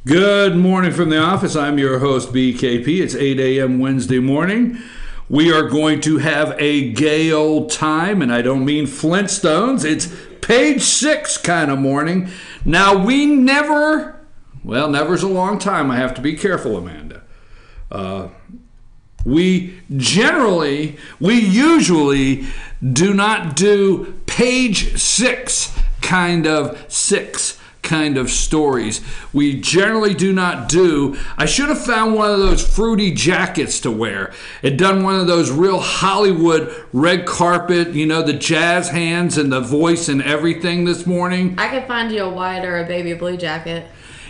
Good morning from the office. I'm your host, BKP. It's 8 a.m. Wednesday morning. We are going to have a gay old time, and I don't mean Flintstones. It's page 6 kind of morning. Now, never's a long time. I have to be careful, Amanda. We usually do not do page 6 kind of stories. We generally do not do. I should have found one of those fruity jackets to wear and done one of those real Hollywood red carpet, the jazz hands and the voice and everything this morning. I could find you a white or a baby blue jacket.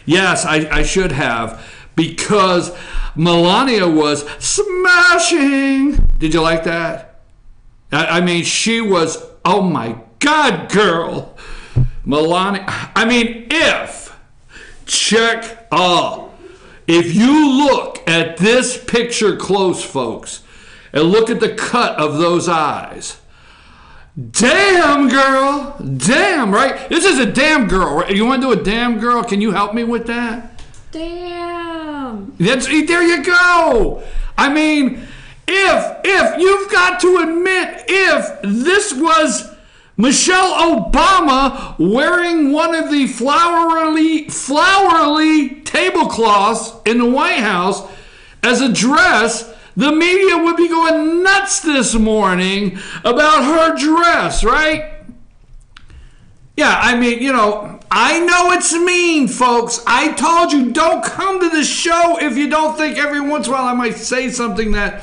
Yes, I should have, because Melania was smashing. Did you like that? I mean, she was, oh my God, girl. Melania, if you look at this picture close, folks, and look at the cut of those eyes, damn, girl, damn, right? This is a damn girl, right? You want to do a damn girl? Can you help me with that? Damn. There you go. I mean, if you've got to admit, if this was Michelle Obama wearing one of the flowery tablecloths in the White House as a dress, the media would be going nuts this morning about her dress, right? Yeah, I know it's mean, folks. I told you, don't come to the show if you don't think every once in a while I might say something that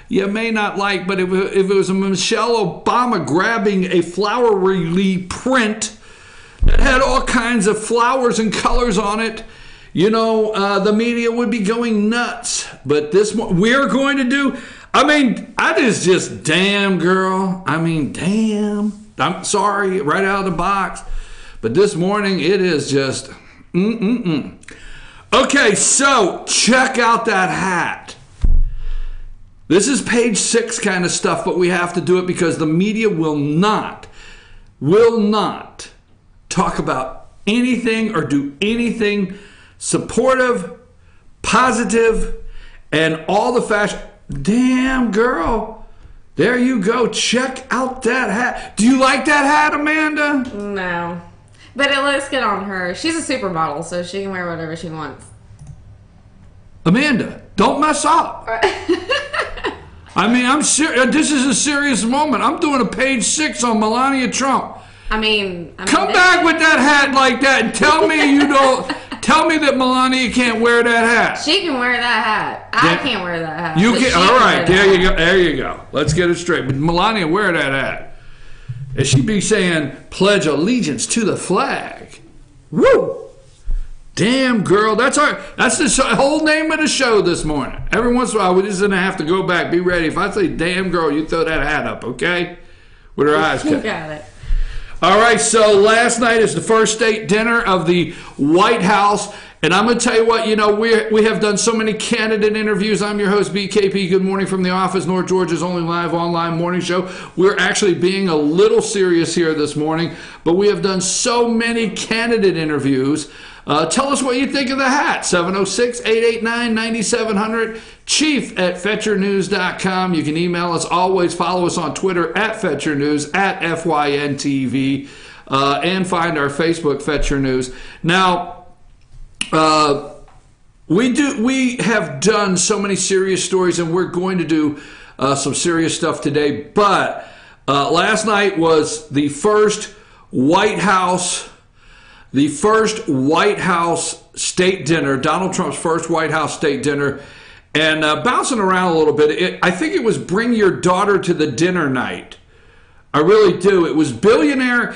you may not like, but if it was a Michelle Obama grabbing a flowery print that had all kinds of flowers and colors on it, the media would be going nuts. But we're going to do, that is just damn, girl. Damn. I'm sorry, right out of the box. But this morning, it is just, Okay, so check out that hat. This is page 6 kind of stuff, but we have to do it because the media will not talk about anything or do anything supportive, positive, and all the fashion. Damn, girl. There you go. Check out that hat. Do you like that hat, Amanda? No. But it looks good on her. She's a supermodel, so she can wear whatever she wants. Amanda, don't mess up. I'm serious. This is a serious moment. I'm doing a page 6 on Melania Trump. Come back with that hat like that and tell me you don't. Tell me that Melania can't wear that hat. She can wear that hat. I can't wear that hat. You can. All right. There you go. There you go. Let's get it straight. But Melania, wear that hat. And she'd be saying, "Pledge allegiance to the flag." Woo! Damn, girl. That's the whole name of the show this morning. Every once in a while, we're just going to have to go back. Be ready. If I say damn, girl, you throw that hat up, okay? With her eyes cut. You got it. All right, so last night is the first state dinner of the White House. And I'm going to tell you what, we have done so many candidate interviews. I'm your host, BKP. Good morning from the office, North Georgia's only live online morning show. We're actually being a little serious here this morning, but we have done so many candidate interviews. Tell us what you think of the hat. 706-889-9700. chief@fetchernews.com. You can email us. Always follow us on Twitter @FetcherNews, @FYNTV, and find our Facebook, Fetcher News. Now, we have done so many serious stories, and we're going to do some serious stuff today. But last night was the first White House state dinner, Donald Trump's first White House state dinner. And bouncing around a little bit, I think it was bring your daughter to the dinner night. I really do. It was billionaire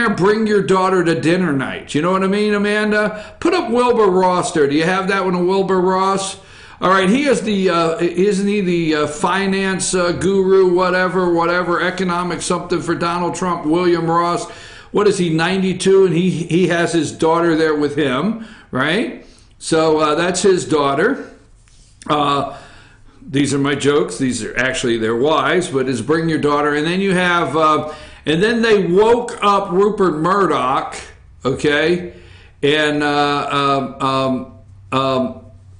bring your daughter to dinner night. You know what I mean, Amanda? Put up Wilbur Ross there. Do you have that one of Wilbur Ross? All right, he is isn't he the finance guru, whatever, economic something for Donald Trump, William Ross. What is he, 92? And he has his daughter there with him, right? So that's his daughter. These are my jokes. These are actually their wives, but it's bring your daughter. And then you have, and then they woke up Rupert Murdoch, okay? and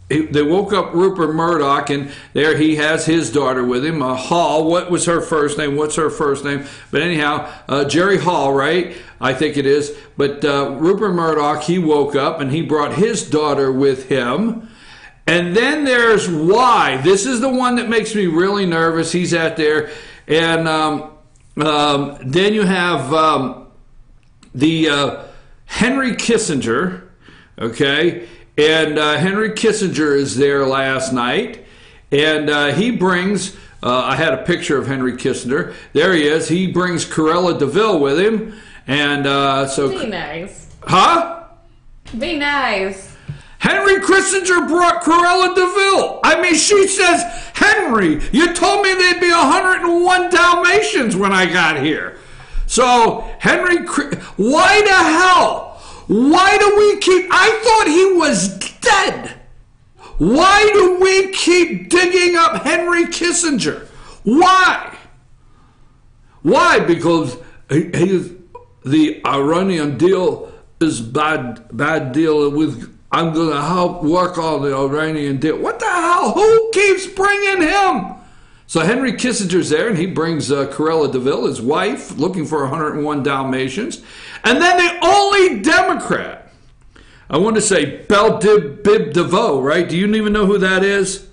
they woke up Rupert Murdoch, and there he has his daughter with him, Hall. What was her first name? What's her first name? But anyhow, Jerry Hall, right? I think it is. But Rupert Murdoch, he woke up, and he brought his daughter with him. And then there's Y. This is the one that makes me really nervous. He's out there. And then you have the Henry Kissinger, okay? And Henry Kissinger is there last night, and he brings, I had a picture of Henry Kissinger. There he is. He brings Cruella de Vil with him. And so... Be nice. Huh? Be nice. Henry Kissinger brought Cruella de Vil. I mean, she says, Henry, you told me there'd be 101 Dalmatians when I got here. So, Henry, why the hell? Why do we keep... I thought he was dead. Why do we keep digging up Henry Kissinger? Why? Why? Because the Iranian deal is bad deal with... I'm going to help work on the Iranian deal. What the hell? Who keeps bringing him? So Henry Kissinger's there, and he brings Cruella de Vil, his wife, looking for 101 Dalmatians. And then the only Democrat, I want to say Belle Bib DeVoe, right? Do you even know who that is?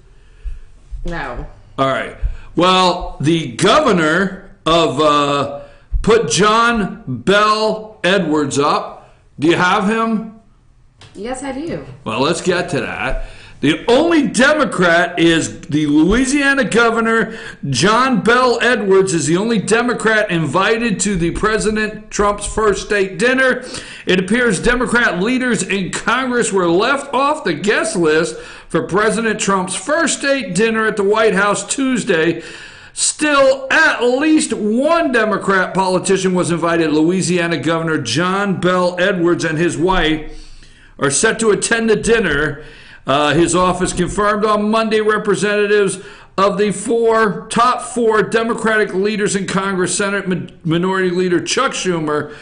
No. All right. Well, the governor of put John Bell Edwards up. Do you have him? Yes, I do. Well, let's get to that. The only Democrat is the Louisiana governor, John Bell Edwards, is the only Democrat invited to the President Trump's first state dinner. It appears Democrat leaders in Congress were left off the guest list for President Trump's first state dinner at the White House Tuesday. Still, at least one Democrat politician was invited. Louisiana Governor John Bell Edwards and his wife are set to attend the dinner. His office confirmed on Monday representatives of the top four Democratic leaders in Congress, Senate Minority Leader Chuck Schumer,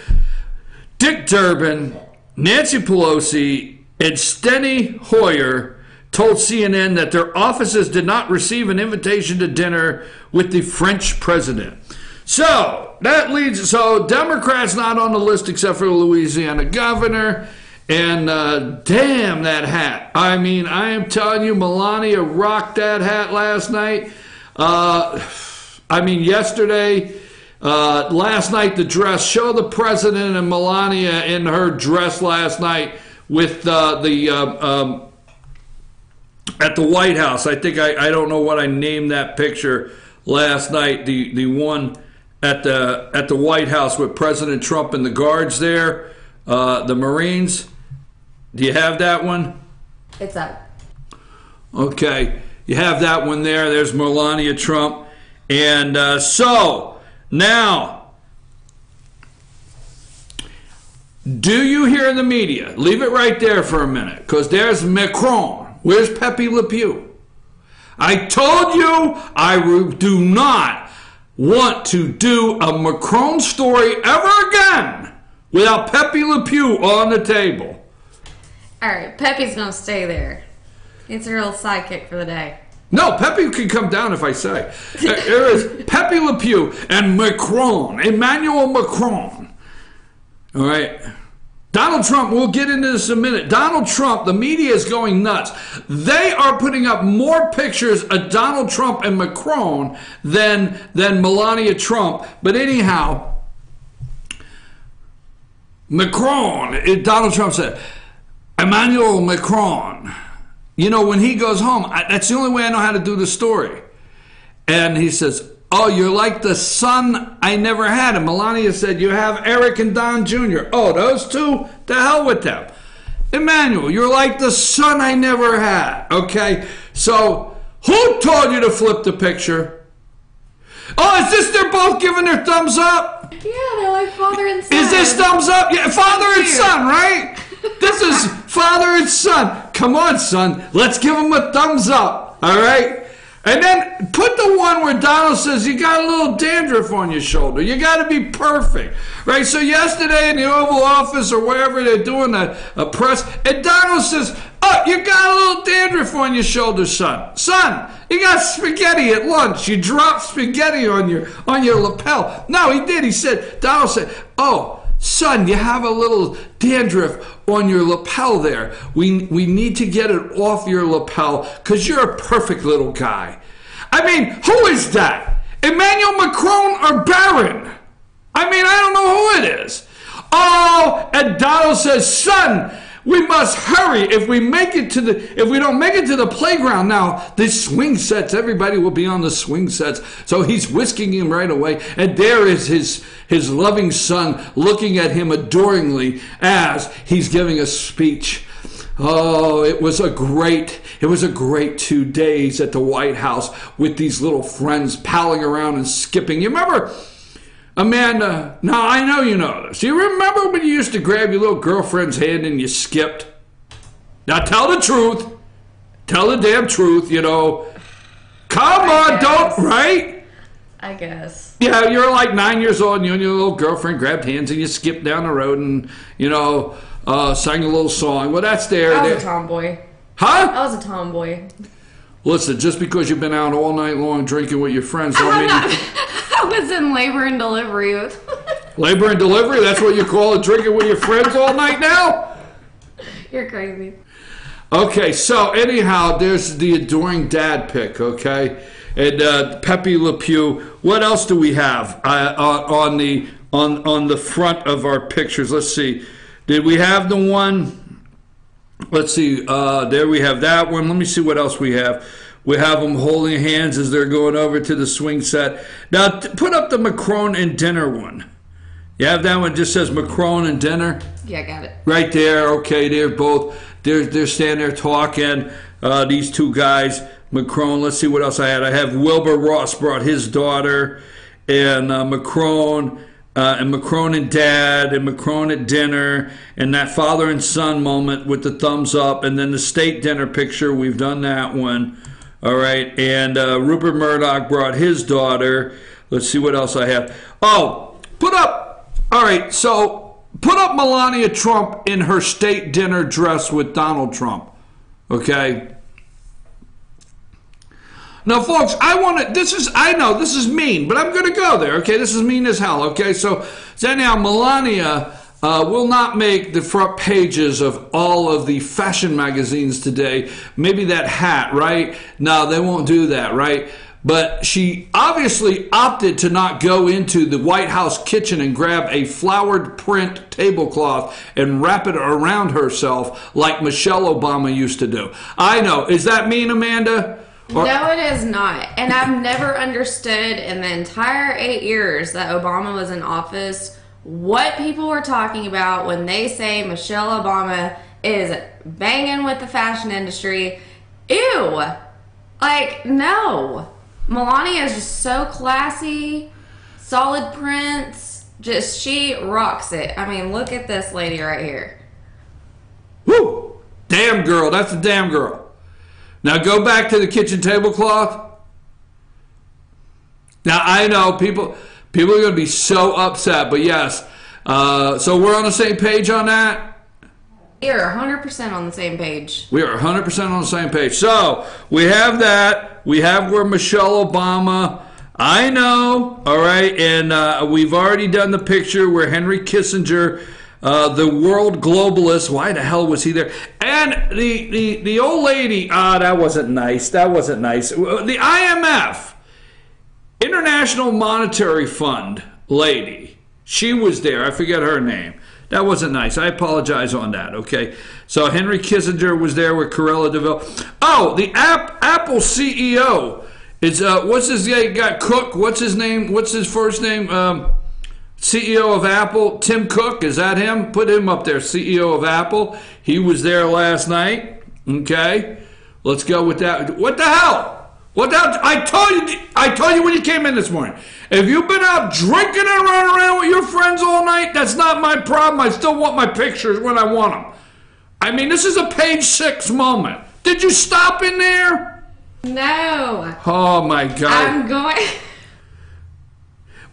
Dick Durbin, Nancy Pelosi, and Steny Hoyer told CNN that their offices did not receive an invitation to dinner with the French president. So Democrats not on the list except for the Louisiana governor. And damn that hat. I mean, I am telling you, Melania rocked that hat last night. Yesterday, last night, the dress. Show the president and Melania in her dress last night with at the White House. I think I don't know what I named that picture last night. The one at the White House with President Trump and the guards there, the Marines. Do you have that one? It's up. Okay. You have that one there. There's Melania Trump. And so, now, do you hear the media? Leave it right there for a minute, because there's Macron. Where's Pepe Le Pew? I told you I do not want to do a Macron story ever again without Pepe Le Pew on the table. All right, Pepe's going to stay there. It's a real sidekick for the day. No, Pepe can come down if I say. There is Pepe Le Pew and Macron, Emmanuel Macron. All right. Donald Trump, we'll get into this in a minute. Donald Trump, the media is going nuts. They are putting up more pictures of Donald Trump and Macron than Melania Trump. But anyhow, Macron, Donald Trump said, Emmanuel Macron, you know, when he goes home, that's the only way I know how to do the story. And he says, oh, you're like the son I never had. And Melania said, you have Eric and Don Jr. Oh, those two? The hell with them. Emmanuel, you're like the son I never had. Okay? So, who told you to flip the picture? Oh, is this they're both giving their thumbs up? Yeah, they're like father and son. Is this thumbs up? Yeah, father and son, right? This is father and son. Come on, son. Let's give them a thumbs up. All right? And then put the one where Donald says you got a little dandruff on your shoulder. You got to be perfect, right? So yesterday in the Oval Office or wherever they're doing a press, and Donald says, "Oh, you got a little dandruff on your shoulder, son. Son, you got spaghetti at lunch. You dropped spaghetti on your lapel." No, he did. Donald said, "Oh, son, you have a little dandruff on your lapel there. We need to get it off your lapel because you're a perfect little guy." I mean, who is that? Emmanuel Macron or Barron? I mean, I don't know who it is. Oh, and Donald says, "Son, we must hurry if we don't make it to the playground now. The swing sets, everybody will be on the swing sets." So he's whisking him right away, and there is his loving son looking at him adoringly as he's giving a speech. Oh, it was a great 2 days at the White House with these little friends palling around and skipping. You remember, Amanda, now I know you know this. You remember when you used to grab your little girlfriend's hand and you skipped? Now tell the truth. Tell the damn truth, you know. Come on, don't, right? I guess. Yeah, you're like 9 years old and you and your little girlfriend grabbed hands and you skipped down the road and, you know, sang a little song. Well, that's there. I was a tomboy. Huh? I was a tomboy. Listen, just because you've been out all night long drinking with your friends don't mean... I was in labor and delivery. Labor and delivery? That's what you call it, drinking with your friends all night now? You're crazy. Okay, so anyhow, there's the adoring dad pic, okay? And Pepe Le Pew. What else do we have on the front of our pictures? Let's see. Did we have the one? Let's see. There we have that one. Let me see what else we have. We have them holding hands as they're going over to the swing set. Now, put up the Macron and dinner one. You have that one, just says Macron and dinner? Yeah, I got it. Right there. Okay, they're standing there talking, these two guys. Macron, let's see what else I had. I have Wilbur Ross brought his daughter, and Macron and dad, and Macron at dinner, and that father and son moment with the thumbs up, and then the state dinner picture, we've done that one. All right, and Rupert Murdoch brought his daughter. Let's see what else I have. Oh, put up Melania Trump in her state dinner dress with Donald Trump. Okay. Now, folks, I know this is mean, but I'm going to go there, okay? This is mean as hell, okay? So anyhow, Melania will not make the front pages of all of the fashion magazines today. Maybe that hat, right? No, they won't do that, right? But she obviously opted to not go into the White House kitchen and grab a flowered print tablecloth and wrap it around herself like Michelle Obama used to do. I know. Is that mean, Amanda? No, it is not. And I've never understood in the entire 8 years that Obama was in office what people were talking about when they say Michelle Obama is banging with the fashion industry. Ew. Like, no. Melania is just so classy, solid prints. Just, she rocks it. I mean, look at this lady right here. Woo! Damn girl. That's a damn girl. Now go back to the kitchen tablecloth. Now I know people are going to be so upset, but yes. So we're on the same page on that? We are 100% on the same page. We are 100% on the same page. So we have that. We have where Michelle Obama. I know. All right. And we've already done the picture where Henry Kissinger, the world globalist, why the hell was he there? And the old lady, that wasn't nice. That wasn't nice. The IMF, International Monetary Fund lady, she was there. I forget her name. That wasn't nice. I apologize on that, okay? So Henry Kissinger was there with Cruella de Vil. Oh, the Apple CEO is, what's his name? Got Cook. What's his name? What's his first name? CEO of Apple, Tim Cook, is that him? Put him up there, CEO of Apple. He was there last night. Okay, let's go with that. What the hell? What the hell? I told you when you came in this morning. If you've been out drinking and running around with your friends all night, that's not my problem. I still want my pictures when I want them. I mean, this is a page 6 moment. Did you stop in there? No. Oh my God. I'm going.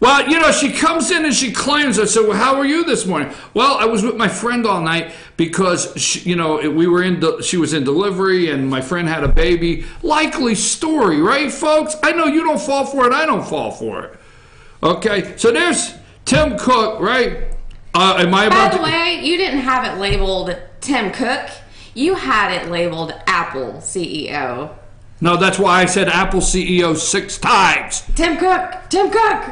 Well, you know, she comes in and she claims, I said, well, how were you this morning? Well, I was with my friend all night because, she was in delivery and my friend had a baby. Likely story, right, folks? I know you don't fall for it. I don't fall for it. Okay, so there's Tim Cook, right? Am I about By the way, you didn't have it labeled Tim Cook. You had it labeled Apple CEO. No, that's why I said Apple CEO 6 times. Tim Cook. Tim Cook.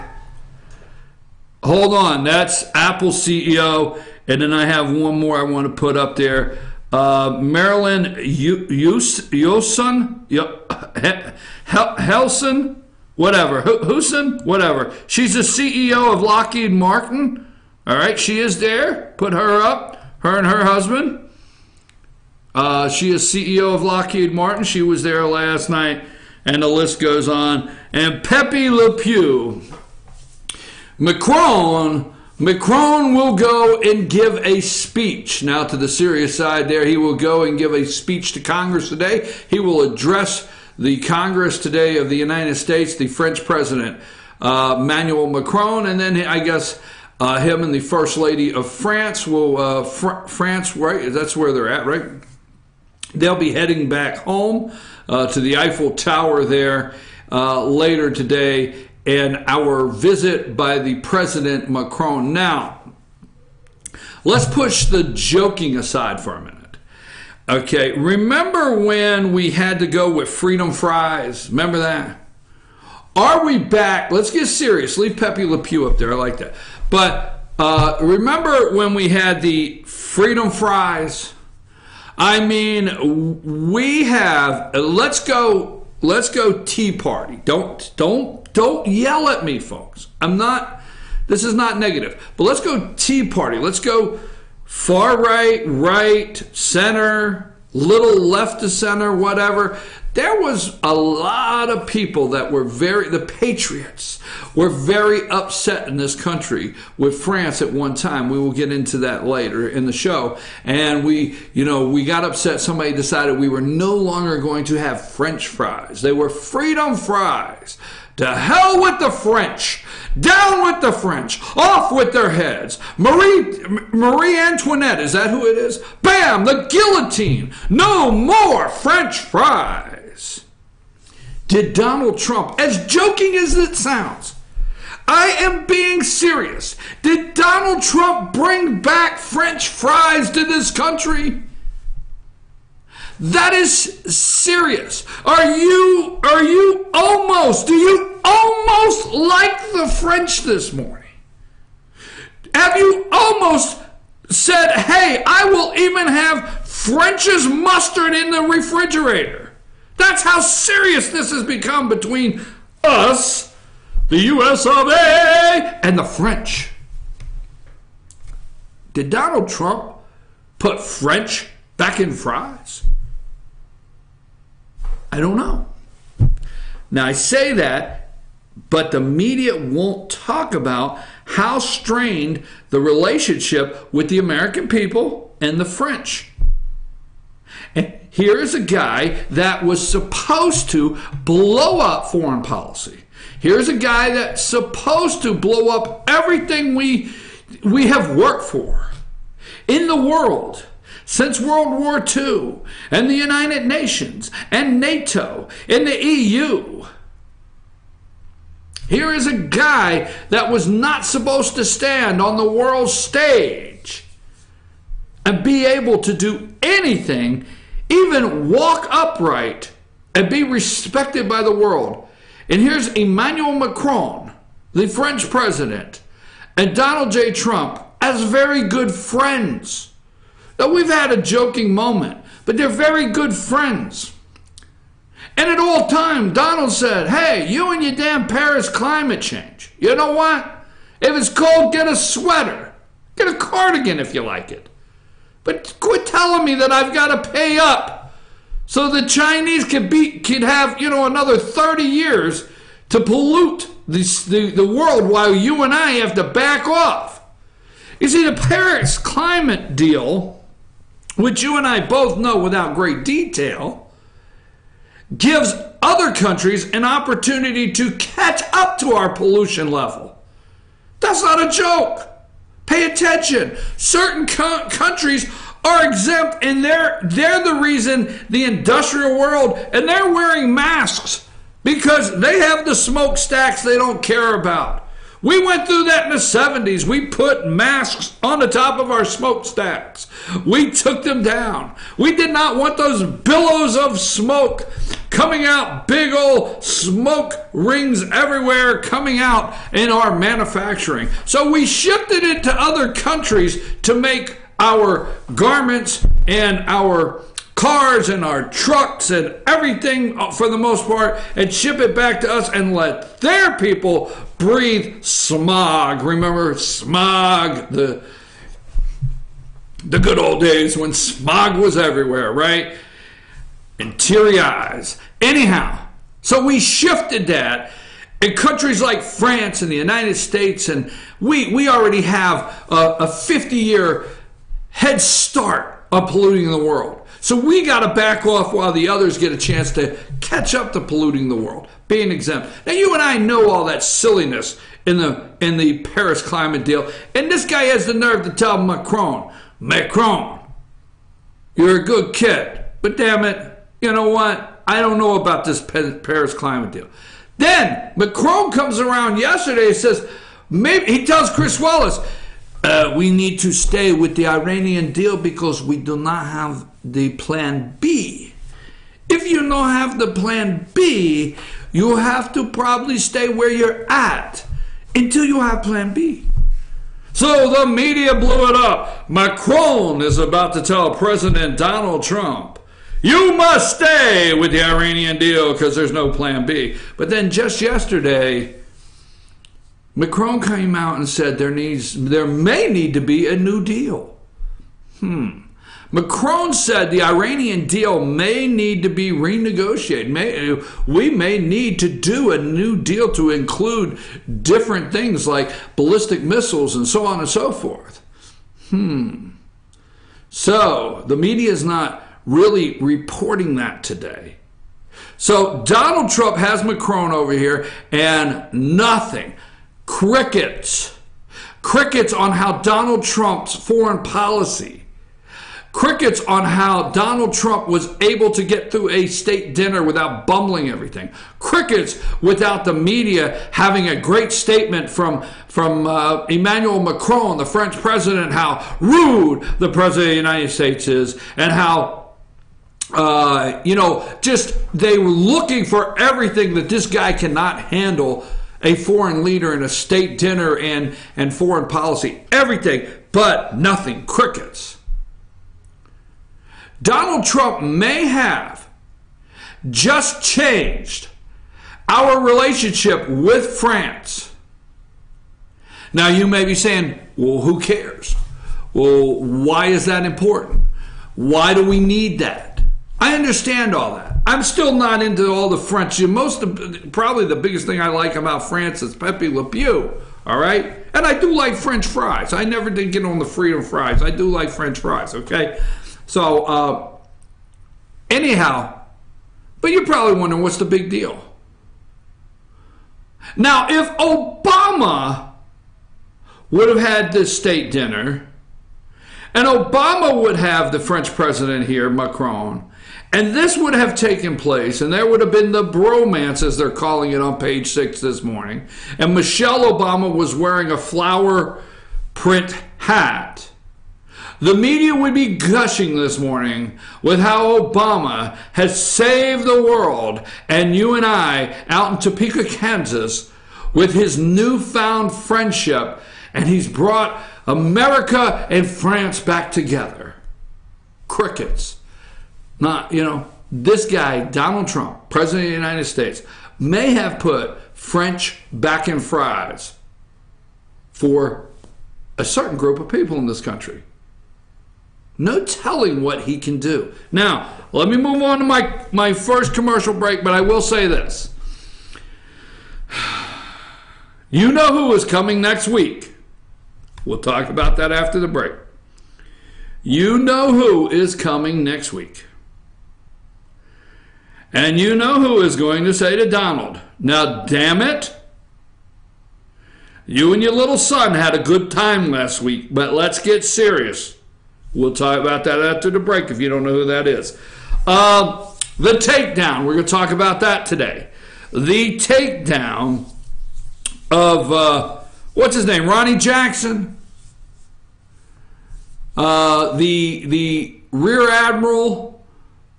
Hold on, that's Apple CEO, and then I have one more I want to put up there. Marilyn Yoson, Helson, whatever, Huson, whatever. She's the CEO of Lockheed Martin. All right, she is there. Put her up, her and her husband. She is CEO of Lockheed Martin. She was there last night, and the list goes on. And Pepe Le Pew. Macron will go and give a speech. Now to the serious side there, he will go and give a speech to Congress today. He will address the Congress today of the United States, the French president, Emmanuel Macron, and then I guess him and the First Lady of France will, France, right? That's where they're at, right? They'll be heading back home to the Eiffel Tower there later today. And our visit by the President Macron. Now, let's push the joking aside for a minute. Okay, remember when we had to go with freedom fries? Remember that? Are we back? Let's get serious. Leave Pepe Le Pew up there. I like that. But remember when we had the freedom fries? I mean, we have. Let's go Tea Party. Don't yell at me, folks. This is not negative. But let's go Tea Party. Let's go far right, right, center, little left of center, whatever. There was a lot of people that were the patriots were very upset in this country with France at one time. We will get into that later in the show. And we got upset. Somebody decided we were no longer going to have French fries. They were freedom fries. To hell with the French. Down with the French. Off with their heads. Marie Antoinette, is that who it is? Bam, the guillotine. No more French fries. Did Donald Trump, as joking as it sounds, I am being serious. Did Donald Trump bring back French fries to this country? That is serious. Do you almost like the French this morning? Have you almost said, hey, I will even have French's mustard in the refrigerator? That's how serious this has become between us, the US of A, and the French. Did Donald Trump put French back in fries? I don't know. Now, I say that, but the media won't talk about how strained the relationship with the American people and the French. And here is a guy that was supposed to blow up foreign policy. Here's a guy that's supposed to blow up everything we have worked for in the world. Since World War II, and the United Nations, and NATO, and the EU. Here is a guy that was not supposed to stand on the world stage and be able to do anything, even walk upright and be respected by the world. And here's Emmanuel Macron, the French president, and Donald J. Trump as very good friends. Now, we've had a joking moment, but they're very good friends. And at all times, Donald said, hey, you and your damn Paris climate change. You know what? If it's cold, get a sweater. Get a cardigan if you like it. But quit telling me that I've got to pay up so the Chinese could have, another 30 years to pollute the world while you and I have to back off. You see, the Paris climate deal, which you and I both know without great detail, gives other countries an opportunity to catch up to our pollution level. That's not a joke. Pay attention. Certain countries are exempt, and they're the reason the industrial world, and they're wearing masks because they have the smokestacks they don't care about. We went through that in the 70s. We put masks on the top of our smokestacks. We took them down. We did not want those billows of smoke coming out, big old smoke rings everywhere coming out in our manufacturing. So we shifted it to other countries to make our garments and our cars and our trucks and everything for the most part, and ship it back to us and let their people breathe smog. Remember smog, the good old days when smog was everywhere, right? And teary eyes. Anyhow, so we shifted that in countries like France and the United States, and we already have a 50-year head start of polluting the world. So we got to back off while the others get a chance to catch up to polluting the world, being exempt. Now you and I know all that silliness in the Paris climate deal, and this guy has the nerve to tell Macron, you're a good kid, but damn it, you know what? I don't know about this Paris climate deal. Then Macron comes around yesterday and says, maybe he tells Chris Wallace, we need to stay with the Iranian deal because we do not have the plan B. If you don't have the plan B, you have to probably stay where you're at until you have plan B. So the media blew it up. Macron is about to tell President Donald Trump, you must stay with the Iranian deal because there's no plan B. But then just yesterday, Macron came out and said there may need to be a new deal. Macron said the Iranian deal may need to be renegotiated. We may need to do a new deal to include different things like ballistic missiles and so on and so forth. So the media is not really reporting that today. So Donald Trump has Macron over here and nothing. Crickets on how Donald Trump's foreign policy, crickets on how Donald Trump was able to get through a state dinner without bumbling everything, crickets without the media having a great statement from Emmanuel Macron, the French president, how rude the president of the United States is, and how just they were looking for everything that this guy cannot handle. A foreign leader in a state dinner and foreign policy. Everything, but nothing. Crickets. Donald Trump may have just changed our relationship with France. Now you may be saying, well, who cares? Well, why is that important? Why do we need that? I understand all that. I'm still not into all the French. Probably the biggest thing I like about France is Pepe Le Pew. All right? And I do like French fries. I never did get on the freedom fries. I do like French fries, okay? So, anyhow, but you're probably wondering what's the big deal. Now, if Obama would have had this state dinner, and Obama would have the French president here, Macron, and this would have taken place, and there would have been the bromance, as they're calling it on page 6 this morning, and Michelle Obama was wearing a flower print hat, the media would be gushing this morning with how Obama has saved the world, and you and I out in Topeka, Kansas, with his newfound friendship, and he's brought America and France back together. Crickets. Not, this guy, Donald Trump, President of the United States, may have put French back in fries for a certain group of people in this country. No telling what he can do. Now, let me move on to my first commercial break, but I will say this. You know who is coming next week. We'll talk about that after the break. You know who is coming next week. And you know who is going to say to Donald, now damn it, you and your little son had a good time last week, but let's get serious. We'll talk about that after the break if you don't know who that is. The takedown, we're going to talk about that today. The takedown of, what's his name, Ronnie Jackson? The Rear Admiral,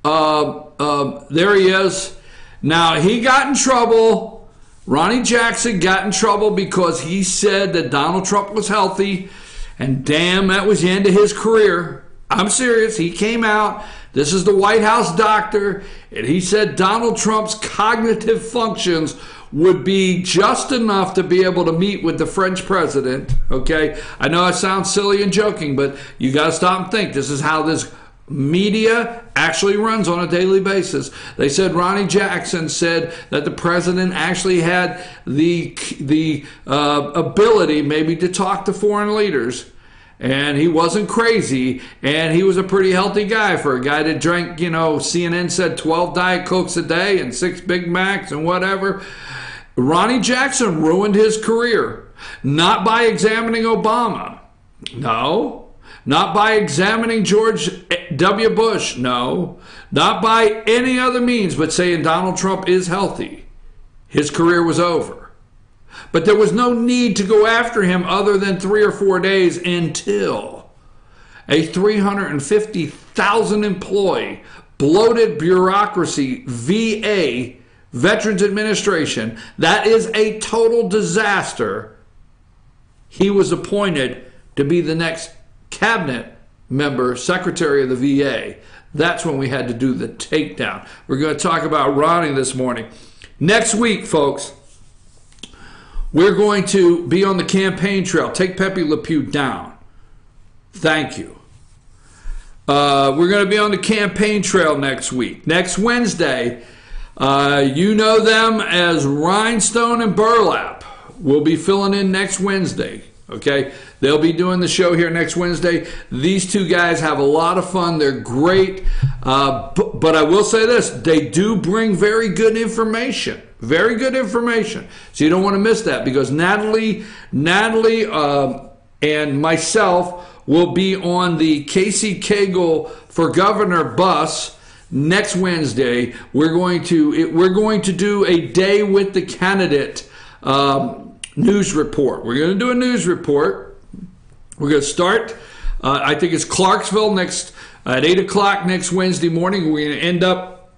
there he is. Now, he got in trouble. Ronnie Jackson got in trouble because he said that Donald Trump was healthy, and damn, that was the end of his career. I'm serious. He came out. This is the White House doctor, and he said Donald Trump's cognitive functions would be just enough to be able to meet with the French president. Okay, I know I sound silly and joking, but you got to stop and think. This is how this media actually runs on a daily basis. They said Ronnie Jackson said that the president actually had the ability maybe to talk to foreign leaders, and he wasn't crazy, and he was a pretty healthy guy for a guy that drank, CNN said 12 Diet Cokes a day and 6 Big Macs and whatever. Ronnie Jackson ruined his career, not by examining Obama. No. Not by examining George W. Bush. No. Not by any other means, but saying Donald Trump is healthy. His career was over. But there was no need to go after him other than 3 or 4 days until a 350,000 employee, bloated bureaucracy, VA, Veterans Administration, that is a total disaster. He was appointed to be the next cabinet member, secretary of the VA. That's when we had to do the takedown. We're going to talk about Ronnie this morning. Next week, folks, we're going to be on the campaign trail. Take Pepe Le Pew down. Thank you. We're going to be on the campaign trail next week. Next Wednesday, you know them as Rhinestone and Burlap. We'll be filling in next Wednesday. Okay, they'll be doing the show here next Wednesday. These two guys have a lot of fun. They're great. But I will say this, they do bring very good information. Very good information. So you don't want to miss that, because Natalie and myself will be on the Casey Cagle for Governor bus next Wednesday. We're going to do a day with the candidate news report. We're going to do a news report. We're going to start, I think it's Clarksville at 8 o'clock next Wednesday morning. We're going to end up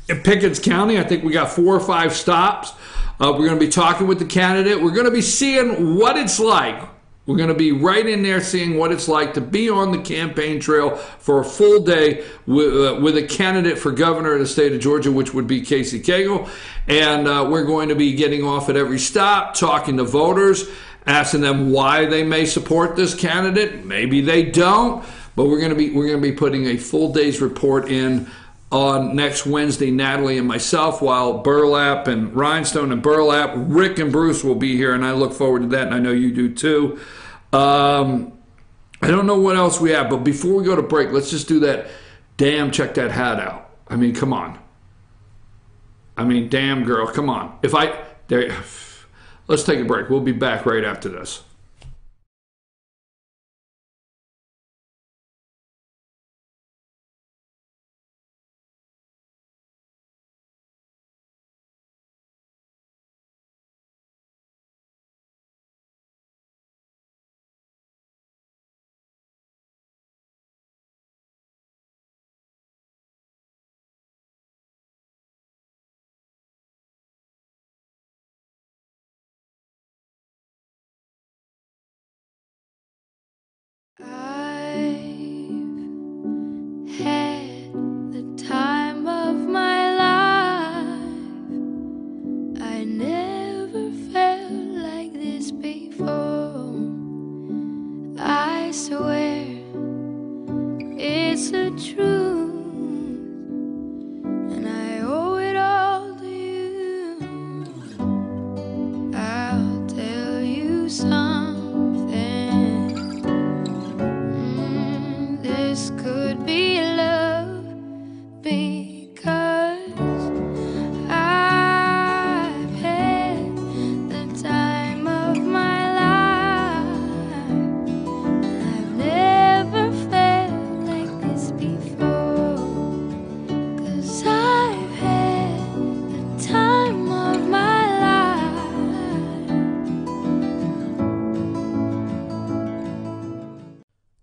in Pickens County. I think we got 4 or 5 stops. We're going to be talking with the candidate. We're going to be seeing what it's like. We're going to be right in there seeing what it's like to be on the campaign trail for a full day with a candidate for governor of the state of Georgia, which would be Casey Cagle. And we're going to be getting off at every stop, talking to voters, asking them why they may support this candidate. Maybe they don't, but we're going to be putting a full day's report in on next Wednesday, Natalie and myself, while Burlap and Rhinestone and Burlap, Rick and Bruce will be here, and I look forward to that, and I know you do too. I don't know what else we have, but before we go to break, let's just do that. Damn, check that hat out. I mean, come on. I mean, damn, girl, come on. Let's take a break. We'll be back right after this.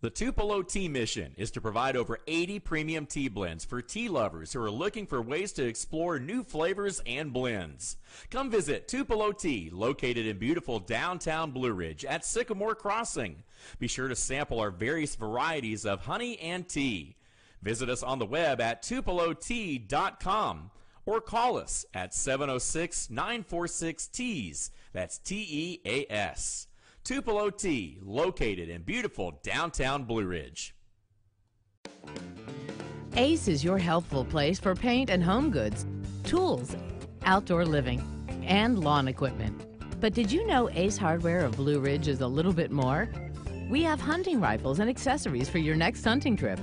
The Tupelo Tea mission is to provide over 80 premium tea blends for tea lovers who are looking for ways to explore new flavors and blends. Come visit Tupelo Tea, located in beautiful downtown Blue Ridge at Sycamore Crossing. Be sure to sample our various varieties of honey and tea. Visit us on the web at tupelotea.com or call us at 706-946-TEAS. That's TEAS. Tupelo Tea, located in beautiful downtown Blue Ridge. Ace is your helpful place for paint and home goods, tools, outdoor living, and lawn equipment. But did you know Ace Hardware of Blue Ridge is a little bit more? We have hunting rifles and accessories for your next hunting trip.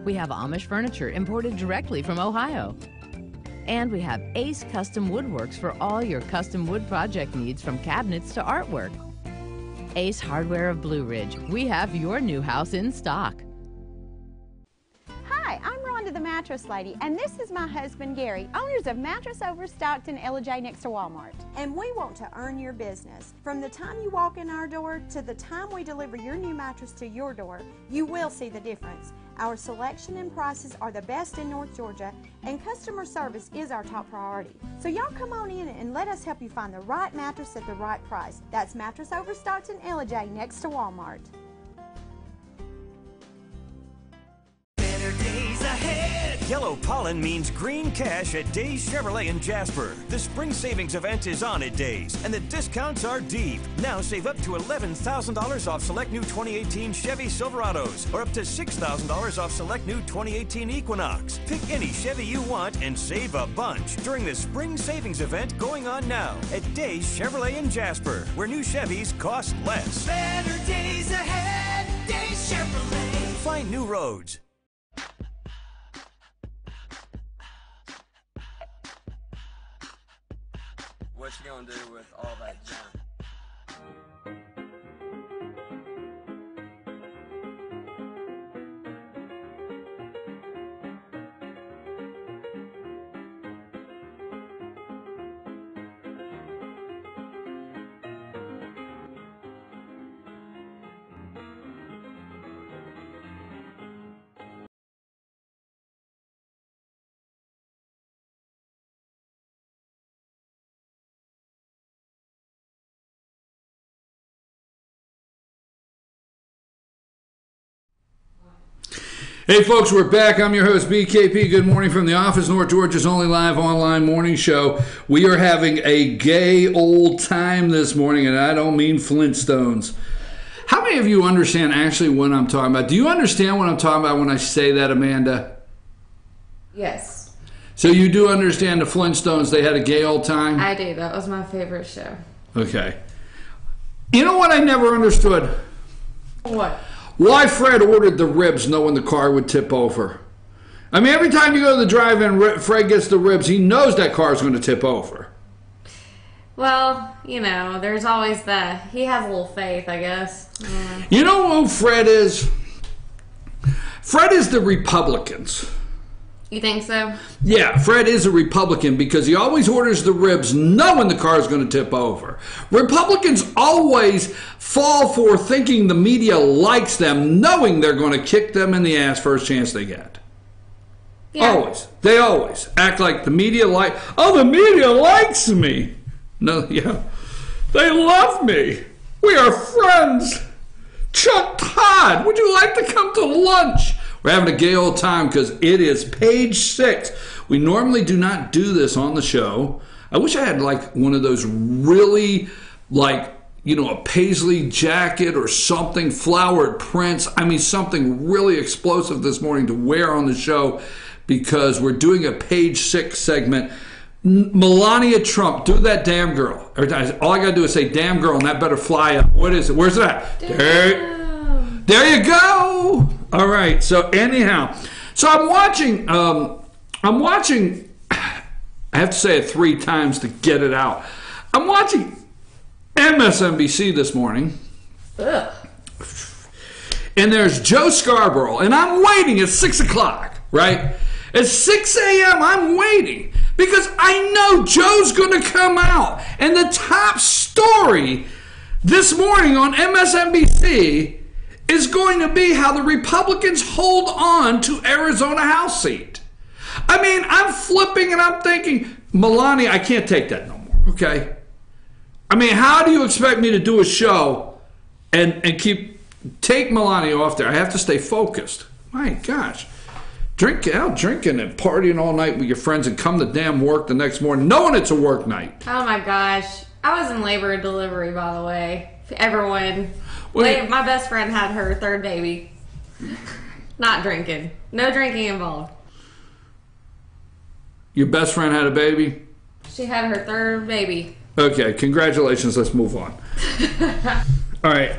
We have Amish furniture imported directly from Ohio. And we have Ace Custom Woodworks for all your custom wood project needs, from cabinets to artwork. Ace Hardware of Blue Ridge. We have your new house in stock. Hi, I'm Rhonda the Mattress Lady, and this is my husband Gary, owners of Mattress Overstocked in Ellijay next to Walmart. And we want to earn your business. From the time you walk in our door to the time we deliver your new mattress to your door, you will see the difference. Our selection and prices are the best in North Georgia, and customer service is our top priority. So y'all come on in and let us help you find the right mattress at the right price. That's Mattress Overstocked in Ellijay next to Walmart. Better days ahead. Yellow pollen means green cash at Days Chevrolet in Jasper. The spring savings event is on at Days, and the discounts are deep. Now save up to $11,000 off select new 2018 Chevy Silverados, or up to $6,000 off select new 2018 Equinox. Pick any Chevy you want and save a bunch during the spring savings event going on now at Days Chevrolet in Jasper, where new Chevys cost less. Better days ahead, Days Chevrolet. Find new roads. What you gonna do with all that junk? Hey folks, we're back. I'm your host, BKP. Good morning from the office, North Georgia's only live online morning show. We are having a gay old time this morning, and I don't mean Flintstones. How many of you understand actually what I'm talking about? Do you understand what I'm talking about when I say that, Amanda? Yes. So you do understand the Flintstones, they had a gay old time? I do. That was my favorite show. Okay. You know what I never understood? What? Why Fred ordered the ribs knowing the car would tip over. I mean, every time you go to the drive-in, Fred gets the ribs. He knows that car's going to tip over. Well, you know, there's always that. He has a little faith, I guess. You know who Fred is? Fred is the Republicans. You think so? Yeah, Fred is a Republican because he always orders the ribs knowing the car is going to tip over. Republicans always fall for thinking the media likes them, knowing they're going to kick them in the ass first chance they get. Yeah. Always. They always act like the media the media likes me. No, yeah. They love me. We are friends. Chuck Todd, would you like to come to lunch? We're having a gay old time because it is page 6. We normally do not do this on the show. I wish I had like one of those really a paisley jacket or something, flowered prints. I mean, something really explosive this morning to wear on the show because we're doing a page 6 segment. Melania Trump, do that damn girl. All I got to do is say damn girl and that better fly up. What is it? Where's it at? There you go. All right. So anyhow, I'm watching, I have to say it 3 times to get it out. I'm watching MSNBC this morning. Ugh. And there's Joe Scarborough, and I'm waiting at 6 o'clock, right? At 6 a.m., I'm waiting because I know Joe's going to come out. And the top story this morning on MSNBC is going to be how the Republicans hold on to Arizona House seat. I mean, I'm flipping and I'm thinking, Melania, I can't take that no more, okay? I mean, how do you expect me to do a show and take Melania off there? I have to stay focused. My gosh. Drinking and partying all night with your friends and come to damn work the next morning knowing it's a work night. Oh my gosh. I was in labor and delivery, by the way. Everyone. Well, My best friend had her third baby. Not drinking. No drinking involved. Your best friend had a baby? She had her third baby. Okay, congratulations. Let's move on. All right.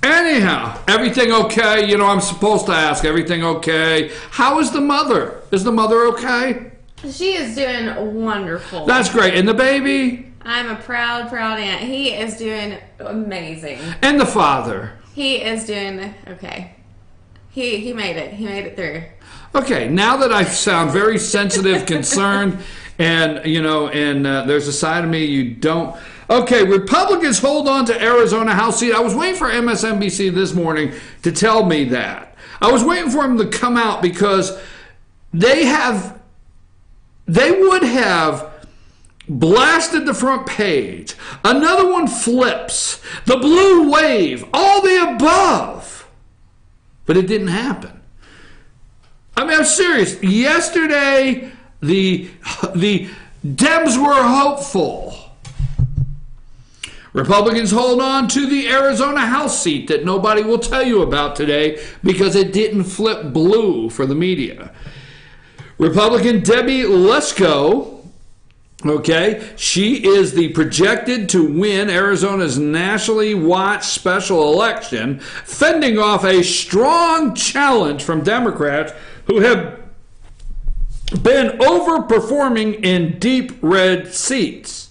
Anyhow, everything okay? You know, I'm supposed to ask, everything okay? How is the mother? Is the mother okay? She is doing wonderful. That's great. And the baby? I'm a proud aunt. He is doing amazing. And the father? He is doing okay. He made it. He made it through. Okay, now that I sound very sensitive, concerned, and, you know, and there's a side of me you don't... Okay, Republicans hold on to Arizona House seat. I was waiting for MSNBC this morning to tell me that. I was waiting for them to come out because they would have blasted the front page. Another one flips. The blue wave. All the above. But it didn't happen. I mean, I'm serious. Yesterday, the Dems were hopeful. Republicans hold on to the Arizona House seat that nobody will tell you about today because it didn't flip blue for the media. Republican Debbie Lesko, okay, she is the projected to win Arizona's nationally watched special election, fending off a strong challenge from Democrats who have been overperforming in deep red seats.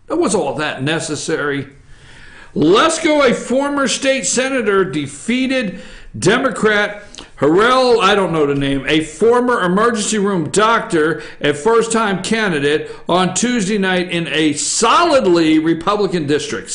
That was all that necessary. Lesko, a former state senator, defeated Democrat Harrell, I don't know the name, a former emergency room doctor, a first-time candidate, on Tuesday night in a solidly Republican district.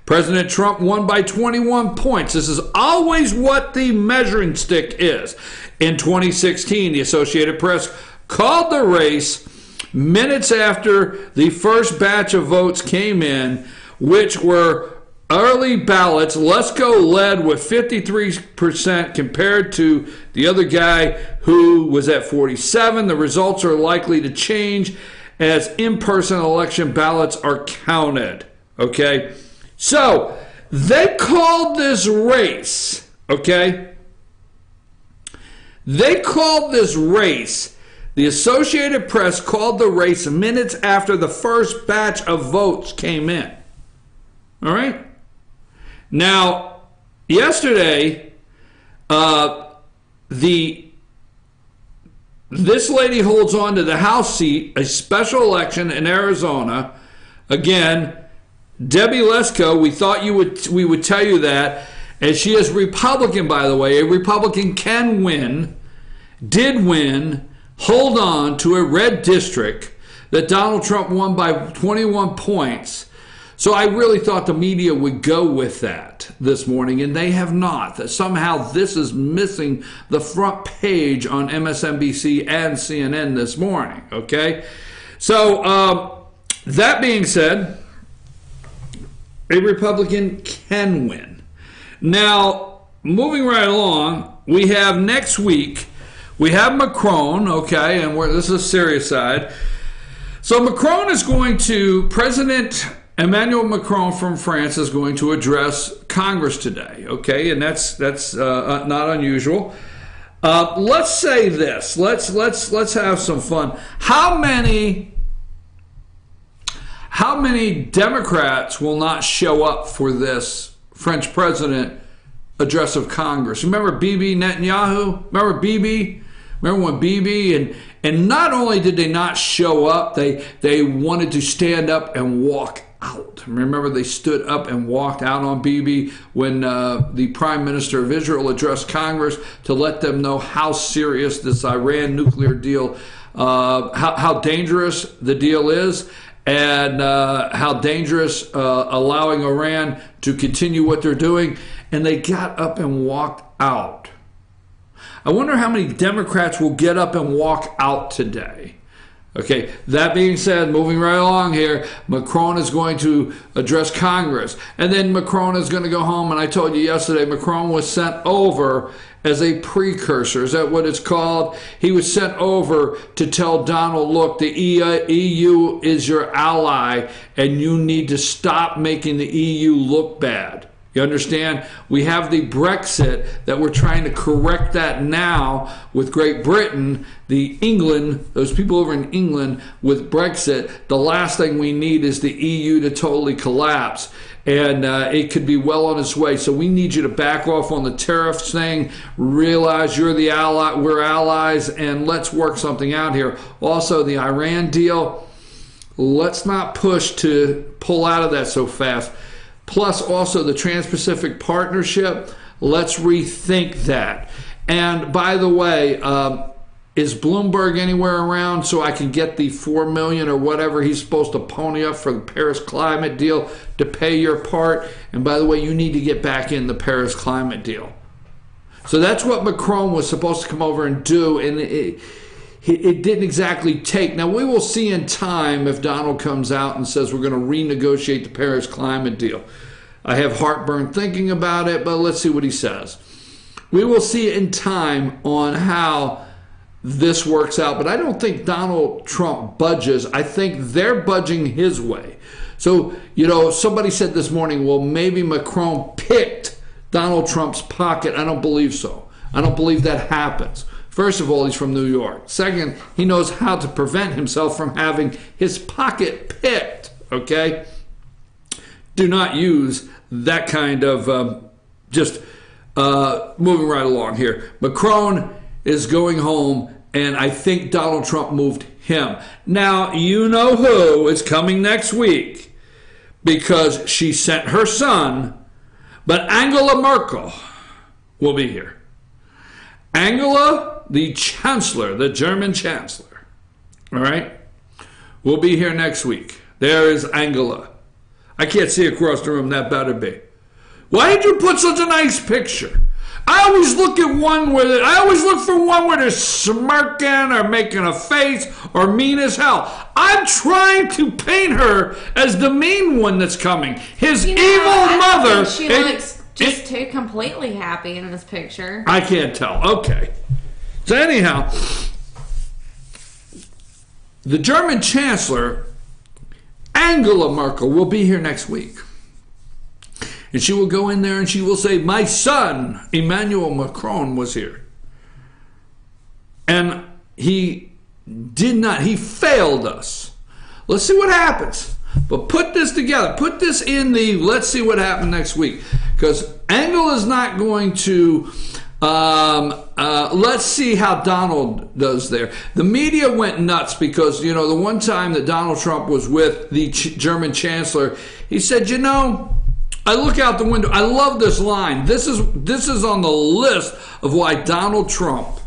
President Trump won by 21 points. This is always what the measuring stick is. In 2016, the Associated Press called the race minutes after the first batch of votes came in, which were early ballots. Lesko led with 53% compared to the other guy who was at 47%. The results are likely to change as in-person election ballots are counted. Okay? So, they called this race, okay? They called this race. The Associated Press called the race minutes after the first batch of votes came in. All right? Now, yesterday, this lady holds on to the House seat, a special election in Arizona. Again, Debbie Lesko, we thought we would tell you that, and she is Republican, by the way. A Republican can win, did win, hold on to a red district that Donald Trump won by 21 points. So I really thought the media would go with that this morning, and they have not. That somehow this is missing the front page on MSNBC and CNN this morning, okay? So that being said, a Republican can win. Now, moving right along, we have next week, we have Macron, okay, and this is a serious side. So Macron is going to, President Emmanuel Macron from France is going to address Congress today, okay, and that's not unusual. Let's say this. Let's have some fun. How many Democrats will not show up for this French president address of Congress? Remember Bibi Netanyahu? Remember Bibi? Remember when Bibi and not only did they not show up, they wanted to stand up and walk out. Remember, they stood up and walked out on Bibi when the Prime Minister of Israel addressed Congress to let them know how serious this Iran nuclear deal, how dangerous the deal is. and how dangerous allowing Iran to continue what they're doing, and they got up and walked out. I wonder how many Democrats will get up and walk out today. Okay, that being said, moving right along here, Macron is going to address Congress, and then Macron is going to go home, and I told you yesterday, Macron was sent over as a precursor. Is that what it's called? He was sent over to tell Donald, look, the EU is your ally, and you need to stop making the EU look bad. You understand? We have the Brexit that we're trying to correct that now with Great Britain, those people over in England with Brexit. The last thing we need is the EU to totally collapse. And it could be well on its way. So we need you to back off on the tariffs thing. Realize you're the ally, we're allies, and let's work something out here. Also, the Iran deal, let's not push to pull out of that so fast. Plus, also the Trans-Pacific Partnership, let's rethink that. And by the way, is Bloomberg anywhere around so I can get the $4 million or whatever he's supposed to pony up for the Paris climate deal to pay your part? And by the way, you need to get back in the Paris climate deal. So that's what Macron was supposed to come over and do, and it didn't exactly take. Now, we will see in time if Donald comes out and says we're going to renegotiate the Paris climate deal. I have heartburn thinking about it, but let's see what he says. We will see in time on how this works out, but I don't think Donald Trump budges. I think they're budging his way. So, somebody said this morning, well, maybe Macron picked Donald Trump's pocket. I don't believe so. I don't believe that happens. First of all, he's from New York. Second, he knows how to prevent himself from having his pocket picked, okay? Do not use that kind of moving right along here. Macron is going home, and I think Donald Trump moved him. Now, you know who is coming next week because she sent her son, but Angela Merkel will be here. Angela, the chancellor, the German chancellor, all right, will be here next week. There is Angela. I can't see across the room. That better be. Why did you put such a nice picture? I always look for one where they're smirking or making a face or mean as hell. I'm trying to paint her as the mean one that's coming. His evil mother. She looks just too completely happy in this picture. I can't tell. Okay. So anyhow, the German chancellor, Angela Merkel, will be here next week. And she will go in there and she will say, my son, Emmanuel Macron, was here. And he failed us. Let's see what happens. But put this together. Put this in let's see what happens next week. Because Angela's not going to, let's see how Donald does there. The media went nuts because, the one time that Donald Trump was with the German chancellor, he said, I look out the window. I love this line. This is on the list of why Donald Trump,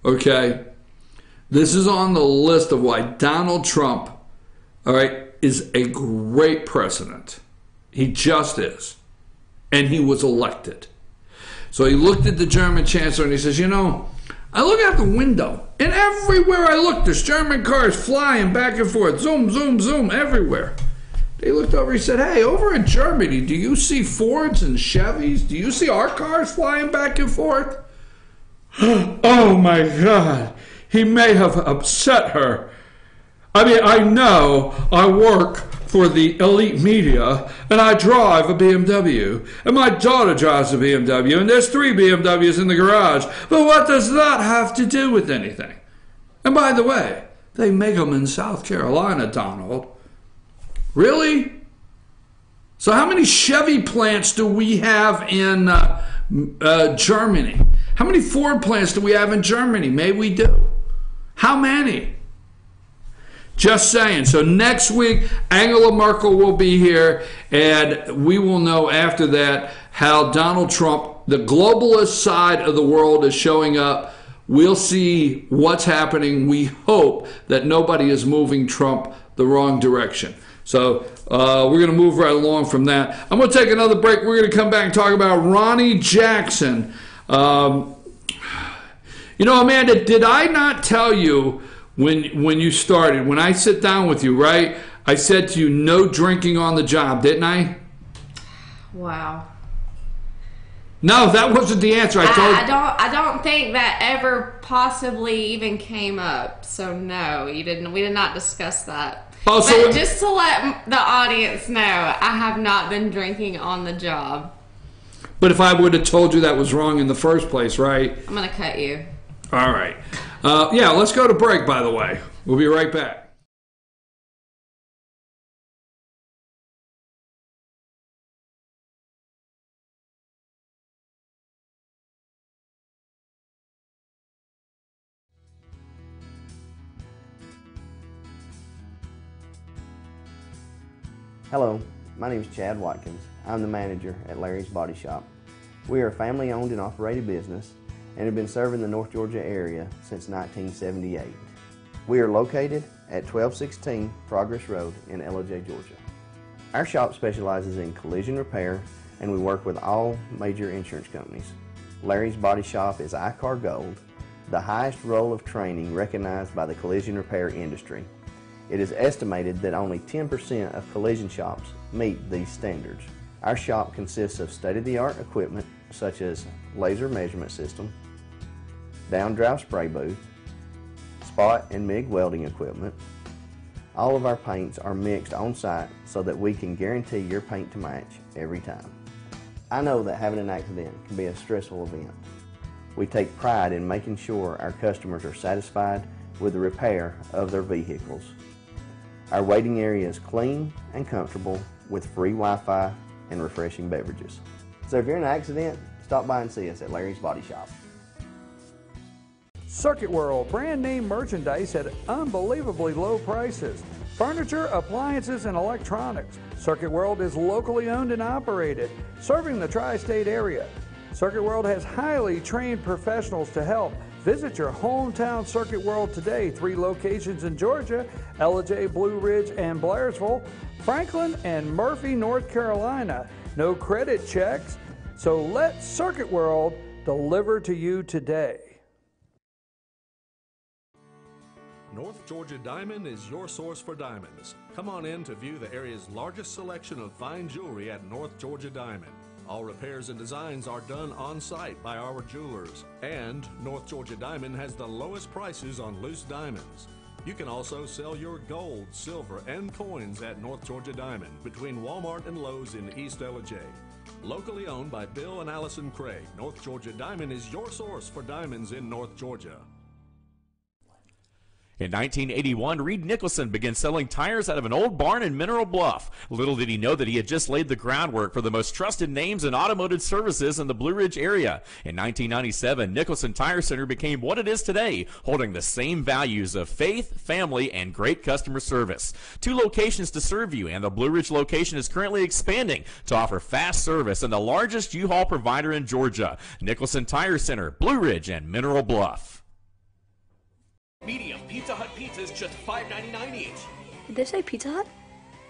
okay? This is on the list of why Donald Trump, all right, is a great president. He just is. And he was elected. So he looked at the German chancellor and he says, I look out the window, and everywhere I look, there's German cars flying back and forth. Zoom, zoom, zoom, everywhere. He looked over, he said, hey, over in Germany, do you see Fords and Chevys? Do you see our cars flying back and forth? Oh my God, he may have upset her. I mean, I know I work for the elite media, and I drive a BMW, and my daughter drives a BMW, and there's 3 BMWs in the garage. But what does that have to do with anything? And by the way, they make them in South Carolina, Donald. Really? So how many Chevy plants do we have in Germany? How many Ford plants do we have in Germany? Maybe we do. How many? Just saying. So next week, Angela Merkel will be here, and we will know after that how Donald Trump, the globalist side of the world, is showing up. We'll see what's happening. We hope that nobody is moving Trump the the wrong direction. So we're going to move right along from that. I'm going to take another break. We're going to come back and talk about Ronnie Jackson. You know, Amanda, did I not tell you when you started, when I sit down with you, right, I said to you, no drinking on the job, didn't I? Wow. No, that wasn't the answer. I don't think that ever possibly even came up. So no, you didn't. We did not discuss that. Oh, but so just to let the audience know, I have not been drinking on the job. But if I would have told you that was wrong in the first place, right? I'm gonna cut you. All right. Yeah, let's go to break. By the way, we'll be right back. Hello, my name is Chad Watkins. I'm the manager at Larry's Body Shop. We are a family-owned and operated business and have been serving the North Georgia area since 1978. We are located at 1216 Progress Road in Ellijay, Georgia. Our shop specializes in collision repair and we work with all major insurance companies. Larry's Body Shop is ICAR Gold, the highest role of training recognized by the collision repair industry. It is estimated that only 10% of collision shops meet these standards. Our shop consists of state-of-the-art equipment such as laser measurement system, down-drive spray booth, spot and MIG welding equipment. All of our paints are mixed on site so that we can guarantee your paint to match every time. I know that having an accident can be a stressful event. We take pride in making sure our customers are satisfied with the repair of their vehicles. Our waiting area is clean and comfortable with free Wi-Fi and refreshing beverages. So if you're in an accident, stop by and see us at Larry's Body Shop. Circuit World, brand name merchandise at unbelievably low prices. Furniture, appliances, and electronics. Circuit World is locally owned and operated, serving the tri-state area. Circuit World has highly trained professionals to help. Visit your hometown Circuit World today. 3 locations in Georgia, Ellijay, Blue Ridge, and Blairsville, Franklin, and Murphy, North Carolina. No credit checks, so let Circuit World deliver to you today. North Georgia Diamond is your source for diamonds. Come on in to view the area's largest selection of fine jewelry at North Georgia Diamond. All repairs and designs are done on-site by our jewelers. And North Georgia Diamond has the lowest prices on loose diamonds. You can also sell your gold, silver, and coins at North Georgia Diamond between Walmart and Lowe's in East Ellijay. Locally owned by Bill and Allison Craig, North Georgia Diamond is your source for diamonds in North Georgia. In 1981, Reed Nicholson began selling tires out of an old barn in Mineral Bluff. Little did he know that he had just laid the groundwork for the most trusted names in automotive services in the Blue Ridge area. In 1997, Nicholson Tire Center became what it is today, holding the same values of faith, family, and great customer service. 2 locations to serve you, and the Blue Ridge location is currently expanding to offer fast service and the largest U-Haul provider in Georgia. Nicholson Tire Center, Blue Ridge, and Mineral Bluff. Medium Pizza Hut pizzas, just $5.99 each. Did they say Pizza Hut?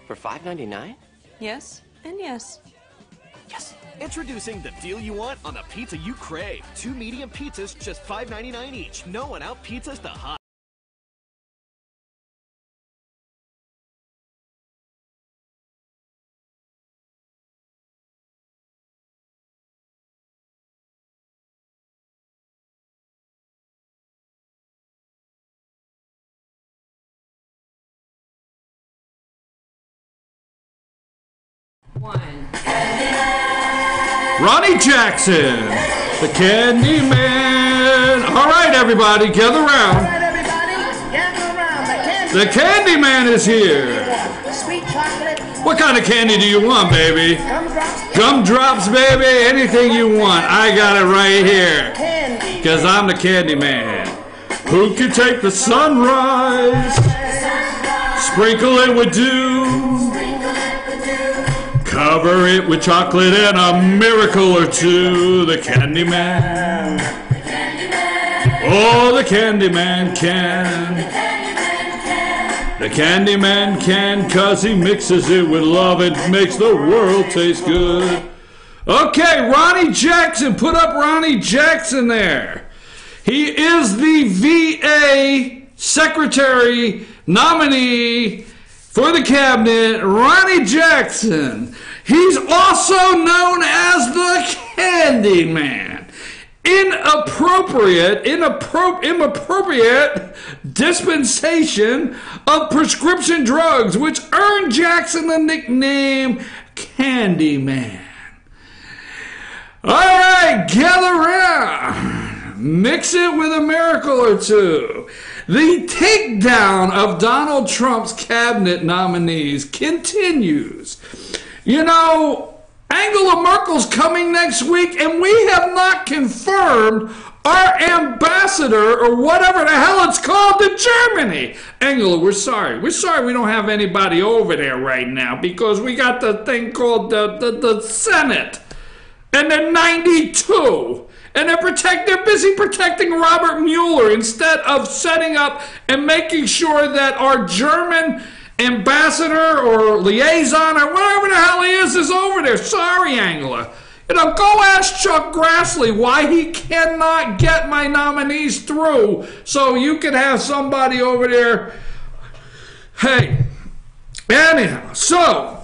For $5.99? Yes, and yes. Yes. Introducing the deal you want on the pizza you crave. 2 medium pizzas, just $5.99 each. No one out pizzas the hot. Ronnie Jackson, the Candy Man. All right, everybody, gather around. The Candy Man is here. What kind of candy do you want, baby? Gumdrops, baby. Anything you want. I got it right here. Because I'm the Candy Man. Who can take the sunrise? Sprinkle it with dew. Cover it with chocolate and a miracle or two. The Candy Man. Oh, the Candy Man can. The candy man can, 'cause he mixes it with love. It makes the world taste good. Okay, Ronnie Jackson. Put up Ronnie Jackson there. He is the VA Secretary nominee for the cabinet, Ronnie Jackson. He's also known as the Candy Man. Inappropriate dispensation of prescription drugs, which earned Jackson the nickname Candy Man. All right, gather around. Mix it with a miracle or two. The takedown of Donald Trump's cabinet nominees continues. You know, Angela Merkel's coming next week, and we have not confirmed our ambassador, or whatever the hell it's called, to Germany. Angela, we're sorry. We're sorry we don't have anybody over there right now, because we got the thing called the Senate, and they're 92. And they're busy protecting Robert Mueller instead of setting up and making sure that our German ambassador or liaison or whatever the hell he is over there. Sorry, Angela. You know, go ask Chuck Grassley why he cannot get my nominees through so you can have somebody over there. Hey, anyhow, so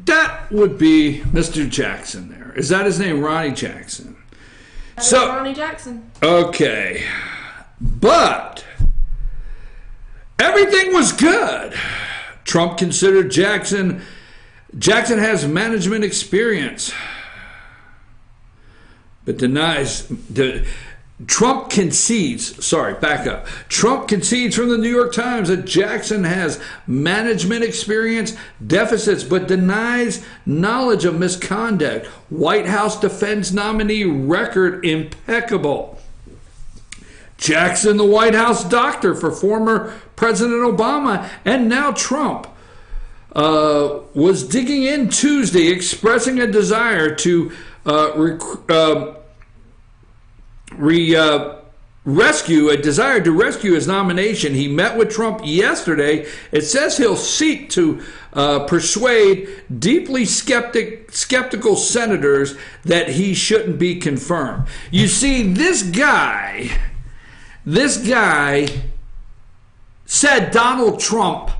that would be Mr. Jackson there. Is that his name, Ronnie Jackson? So Ronnie Jackson. Okay, but everything was good. Trump considered Jackson has management experience, but denies. Trump concedes from the New York Times that Jackson has management experience deficits, but denies knowledge of misconduct. White House defense nominee record impeccable. Jackson, the White House doctor for former President Obama and now Trump, was digging in Tuesday, expressing a desire to rescue his nomination. He met with Trump yesterday. It says he'll seek to persuade deeply skeptical senators that he shouldn't be confirmed. You see, this guy said Donald Trump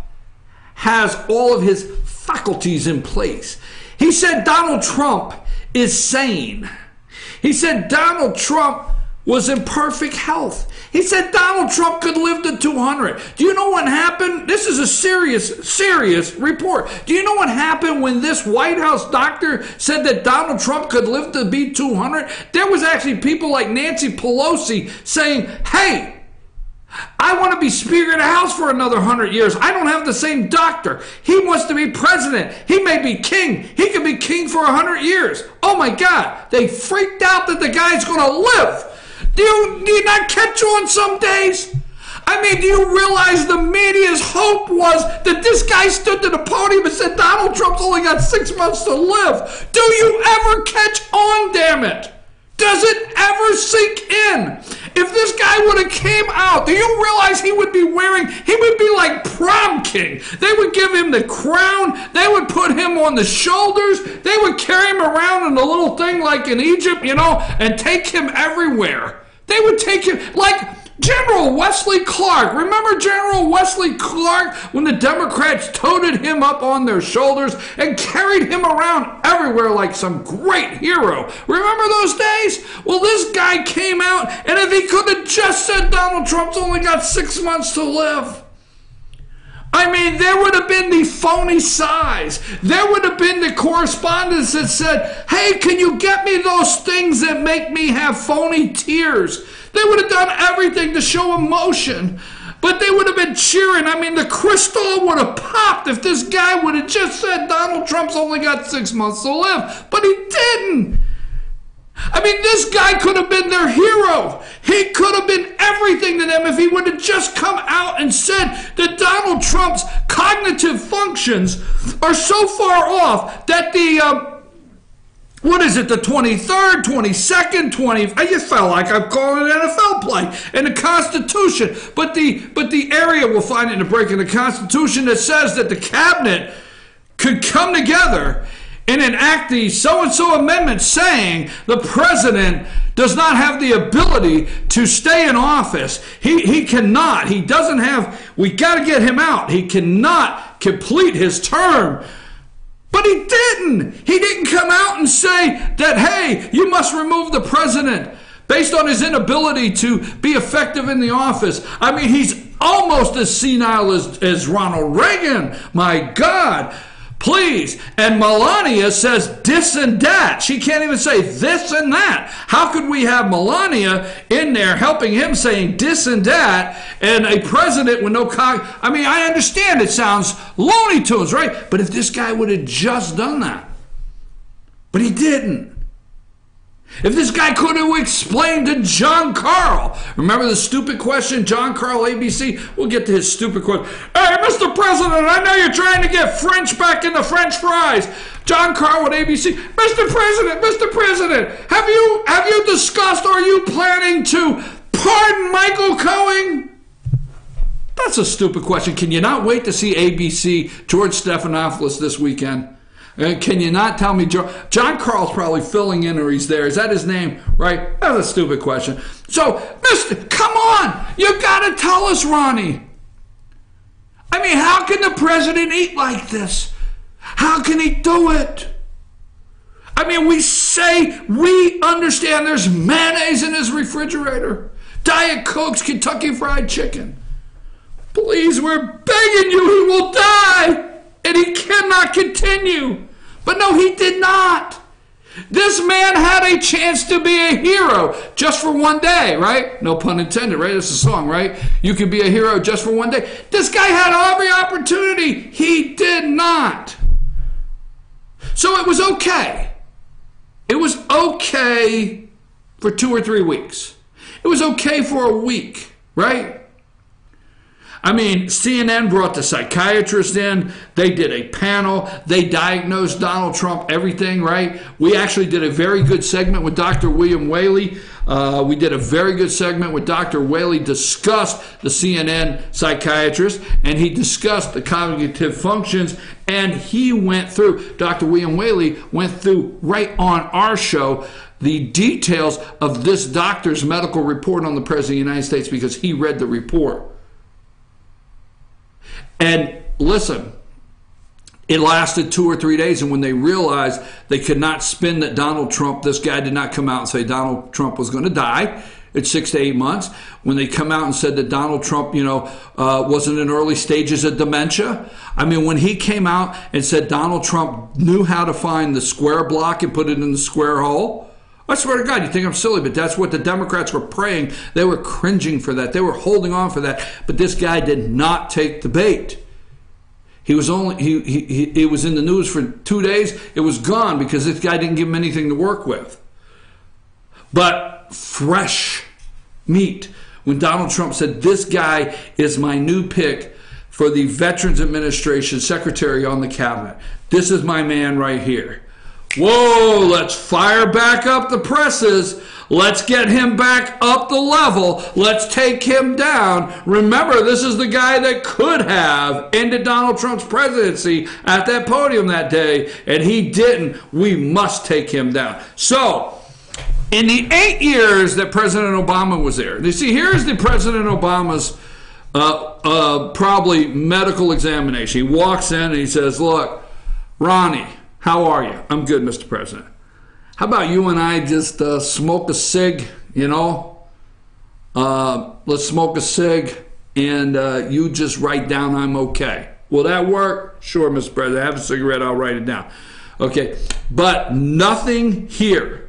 has all of his faculties in place. He said Donald Trump is sane. He said Donald Trump was in perfect health. He said Donald Trump could live to 200. Do you know what happened? This is a serious report. Do you know what happened when this White House doctor said that Donald Trump could live to be 200? There was actually people like Nancy Pelosi saying, hey, I want to be Speaker of the House for another 100 years. I don't have the same doctor. He wants to be president. He may be king. He could be king for 100 years. Oh my God. They freaked out that the guy's going to live. Do you not catch on some days? I mean, do you realize the media's hope was that this guy stood to the podium and said Donald Trump's only got 6 months to live? Do you ever catch on, damn it? Does it ever sink in? If this guy would have came out, do you realize he would be like prom king. They would give him the crown. They would put him on the shoulders. They would carry him around in a little thing like in Egypt, and take him everywhere. They would take him like General Wesley Clark. Remember General Wesley Clark when the Democrats toted him up on their shoulders and carried him around everywhere like some great hero? Remember those days? Well, this guy came out, and if he could have just said Donald Trump's only got 6 months to live, I mean, there would have been the phony sighs. There would have been the correspondence that said, hey, can you get me those things that make me have phony tears? They would have done everything to show emotion, but they would have been cheering. I mean, the crystal would have popped if this guy would have just said Donald Trump's only got 6 months to live, but he didn't. I mean, this guy could have been their hero. He could have been everything to them if he would have just come out and said that Donald Trump's cognitive functions are so far off that what is it, the 23rd, 22nd, 20th? I just felt like I'm calling an NFL play. And the Constitution, but the area will find it in a break in the Constitution that says that the cabinet could come together and enact the so-and-so amendment saying the president does not have the ability to stay in office. He cannot. He doesn't have, we got to get him out. He cannot complete his term. But he didn't. He didn't come out and say that, hey, you must remove the president based on his inability to be effective in the office. I mean, he's almost as senile as Ronald Reagan. My God. Please. And Melania says this and that. She can't even say this and that. How could we have Melania in there helping him saying this and that and a president with no I mean, I understand it sounds Looney Tunes, right? But if this guy would have just done that. But he didn't. If this guy could have explained to John Carl, remember the stupid question, John Carl, ABC? We'll get to his stupid question. Hey, Mr. President, I know you're trying to get French back in the French fries. John Carl with ABC. Mr. President, have you discussed, or are you planning to pardon Michael Cohen? That's a stupid question. Can you not wait to see ABC, George Stephanopoulos this weekend? Can you not tell me John Carl's probably filling in, or he's there? Is that his name? Right? That's a stupid question. So, come on. You got to tell us, Ronnie. I mean, how can the president eat like this? How can he do it? I mean, we understand there's mayonnaise in his refrigerator. Diet Cokes, Kentucky Fried Chicken. Please, we're begging you, he will die. And he cannot continue. But no, he did not. This man had a chance to be a hero just for one day, right? No pun intended, right? That's a song, right? You could be a hero just for one day. This guy had every opportunity. He did not. So it was okay. It was okay for 2 or 3 weeks. It was okay for a week, right? I mean, CNN brought the psychiatrist in. They did a panel. They diagnosed Donald Trump, everything, right? We actually did a very good segment with Dr. William Whaley. We did a very good segment with Dr. Whaley, discussed the CNN psychiatrist, and he discussed the cognitive functions, and he went through, Dr. William Whaley went through right on our show the details of this doctor's medical report on the President of the United States because he read the report. And listen, it lasted 2 or 3 days, and when they realized they could not spin that Donald Trump, this guy did not come out and say Donald Trump was going to die at 6 to 8 months. When they come out and said that Donald Trump, wasn't in early stages of dementia. I mean, when he came out and said Donald Trump knew how to find the square block and put it in the square hole, I swear to God, you think I'm silly, but that's what the Democrats were praying. They were cringing for that. They were holding on for that. But this guy did not take the bait. He was he was in the news for 2 days. It was gone because this guy didn't give him anything to work with. But fresh meat. When Donald Trump said, this guy is my new pick for the Veterans Administration Secretary on the cabinet. This is my man right here. Whoa, let's fire back up the presses. Let's get him back up the level. Let's take him down. Remember, this is the guy that could have ended Donald Trump's presidency at that podium that day, and he didn't. We must take him down. So, in the 8 years that President Obama was there, you see, here's the President Obama's probably medical examination. He walks in and he says, look, Ronnie, how are you? I'm good, Mr. President. How about you and I just smoke a cig, let's smoke a cig and you just write down I'm okay. Will that work? Sure, Mr. President. Have a cigarette, I'll write it down. Okay, but nothing here.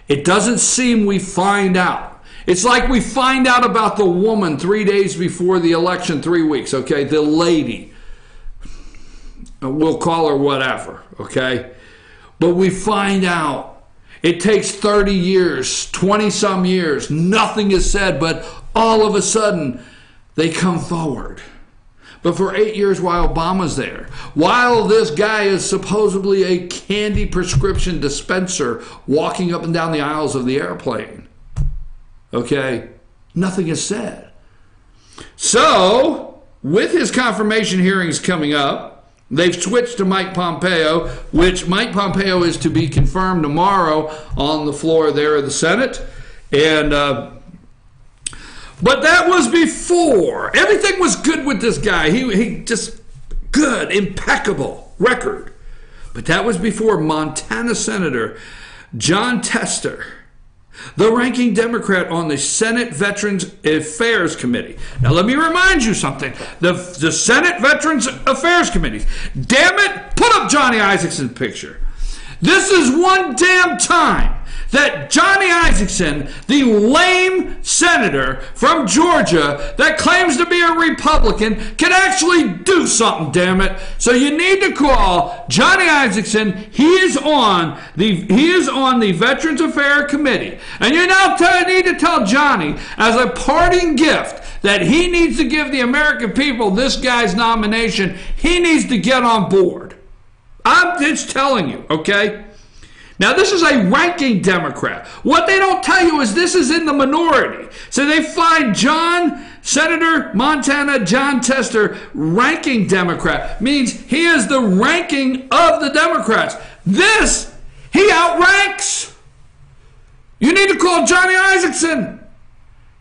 It doesn't seem we find out. It's like we find out about the woman 3 days before the election, 3 weeks, okay? The lady. We'll call her whatever, okay? But we find out. It takes 30 years, 20-some years. Nothing is said, but all of a sudden, they come forward. but for 8 years while Obama's there. While this guy is supposedly a candy prescription dispenser walking up and down the aisles of the airplane. Okay? Nothing is said. So, with his confirmation hearings coming up, they've switched to Mike Pompeo, which Mike Pompeo is to be confirmed tomorrow on the floor there of the Senate. And but that was before. Everything was good with this guy. He just good, impeccable record. But that was before Montana Senator Jon Tester, the ranking Democrat on the Senate Veterans Affairs Committee. Now, let me remind you something. The Senate Veterans Affairs Committee, damn it, put up Johnny Isakson's picture. This is one damn time that Johnny Isakson, the lame senator from Georgia that claims to be a Republican, can actually do something, damn it. So you need to call Johnny Isakson. He is on the Veterans Affairs Committee. And you now need to tell Johnny, as a parting gift, that he needs to give the American people this guy's nomination. He needs to get on board. I'm just telling you, okay? Now, this is a ranking Democrat. What they don't tell you is this is in the minority. So they find Senator Montana Jon Tester, ranking Democrat, means he is the ranking of the Democrats. This, he outranks. You need to call Johnny Isakson,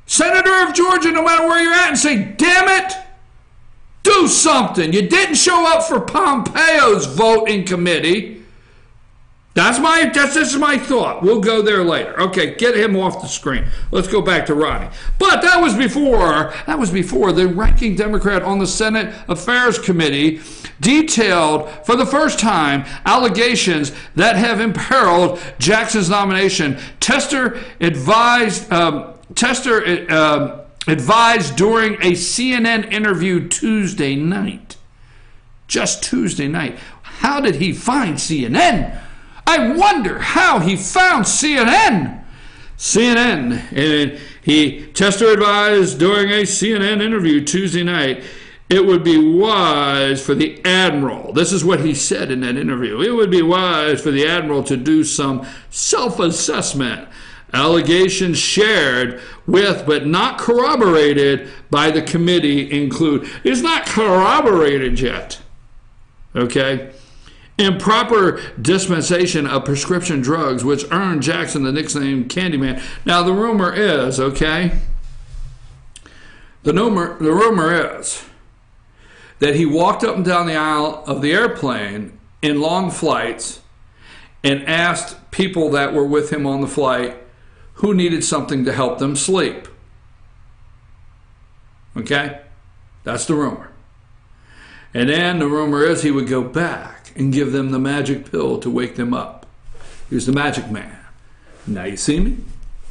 Senator of Georgia, no matter where you're at, and say, damn it, do something. You didn't show up for Pompeo's vote in committee. This is my thought. We'll go there later. Okay, get him off the screen. Let's go back to Ronnie. But that was before the ranking Democrat on the Senate Affairs Committee detailed for the first time allegations that have imperiled Jackson's nomination. Tester advised during a CNN interview Tuesday night. Just Tuesday night. How did he find CNN? I wonder how he found CNN. Tester advised during a CNN interview Tuesday night, it would be wise for the Admiral. This is what he said in that interview. It would be wise for the Admiral to do some self-assessment. Allegations shared with but not corroborated by the committee include, it's not corroborated yet, okay? Improper dispensation of prescription drugs, which earned Jackson the nickname Candyman. Now, the rumor is, okay, the rumor is that he walked up and down the aisle of the airplane in long flights and asked people that were with him on the flight who needed something to help them sleep. Okay? That's the rumor. And then the rumor is he would go back and give them the magic pill to wake them up. He was the magic man. Now you see me,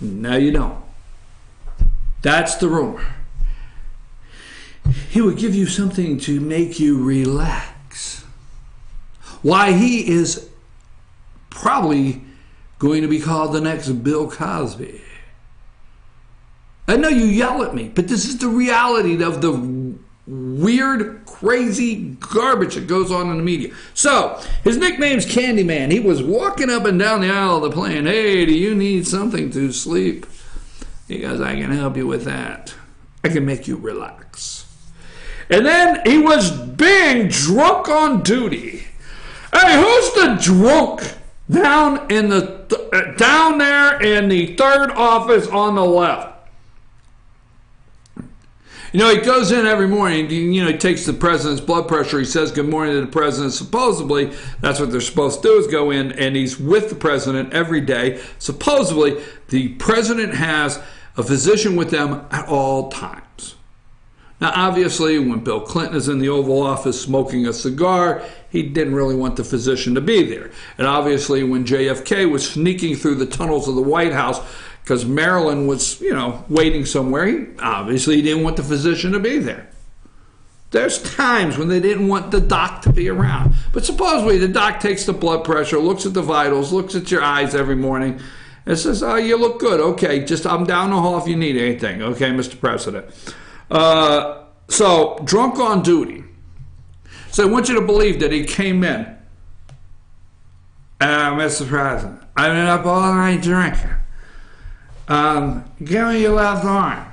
now you don't. That's the rumor. He would give you something to make you relax. Why, he is probably going to be called the next Bill Cosby. I know you yell at me, but this is the reality of the weird, crazy garbage that goes on in the media. So, his nickname's Candyman. He was walking up and down the aisle of the plane. Hey, do you need something to sleep? He goes, I can help you with that. I can make you relax. And then he was being drunk on duty. Hey, who's the drunk down there in the third office on the left? You know, he goes in every morning, he takes the president's blood pressure. He says good morning to the president. Supposedly, that's what they're supposed to do, is go in, and he's with the president every day. Supposedly, the president has a physician with them at all times. Now, obviously, when Bill Clinton is in the Oval Office smoking a cigar, he didn't really want the physician to be there. And obviously, when JFK was sneaking through the tunnels of the White House, because Marilyn was, waiting somewhere, he didn't want the physician to be there. There's times when they didn't want the doc to be around. But supposedly the doc takes the blood pressure, looks at the vitals, looks at your eyes every morning, and says, oh, you look good. Okay, just I'm down the hall if you need anything. Okay, Mr. President. So, drunk on duty. So I want you to believe that he came in. Mr. President, I've been up all night drinking. Give me your left arm.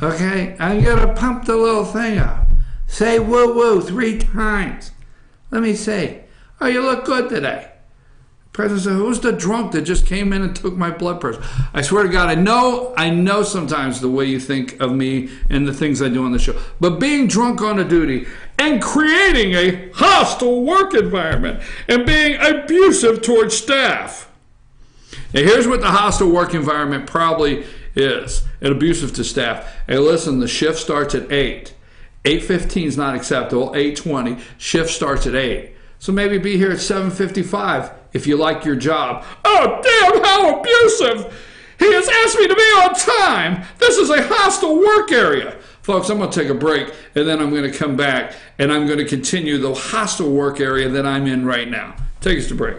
Okay? I'm going to pump the little thing up. Say woo woo 3 times. Let me see. Oh, you look good today. President said, who's the drunk that just came in and took my blood pressure? I swear to God, I know sometimes the way you think of me and the things I do on the show. But being drunk on a duty and creating a hostile work environment and being abusive towards staff. Now, here's what the hostile work environment probably is, and abusive to staff. Hey, listen, the shift starts at 8. 8:15 is not acceptable. 8:20, shift starts at 8. So maybe be here at 7:55 if you like your job. Oh, damn, how abusive! He has asked me to be on time. This is a hostile work area. Folks, I'm going to take a break, and then I'm going to come back, and I'm going to continue the hostile work area that I'm in right now. Take us to break.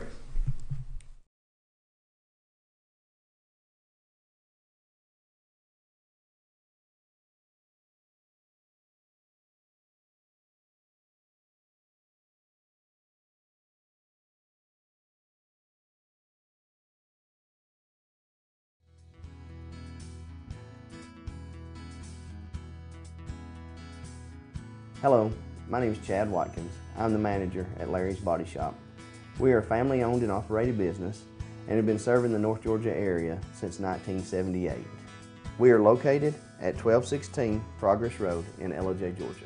Hello, my name is Chad Watkins. I'm the manager at Larry's Body Shop. We are a family-owned and operated business and have been serving the North Georgia area since 1978. We are located at 1216 Progress Road in Ellijay, Georgia.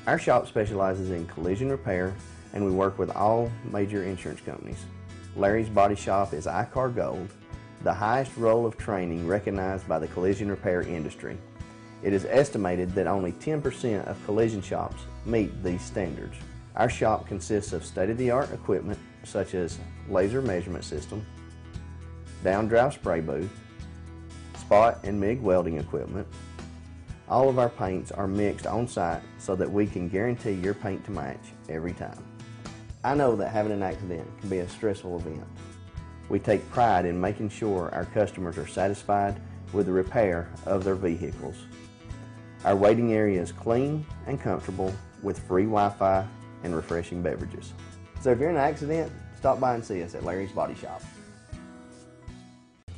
Our shop specializes in collision repair and we work with all major insurance companies. Larry's Body Shop is ICAR Gold, the highest role of training recognized by the collision repair industry. It is estimated that only 10% of collision shops meet these standards. Our shop consists of state-of-the-art equipment such as laser measurement system, down-drive spray booth, spot and MIG welding equipment. All of our paints are mixed on-site so that we can guarantee your paint to match every time. I know that having an accident can be a stressful event. We take pride in making sure our customers are satisfied with the repair of their vehicles. Our waiting area is clean and comfortable with free Wi-Fi and refreshing beverages. So if you're in an accident, stop by and see us at Larry's Body Shop.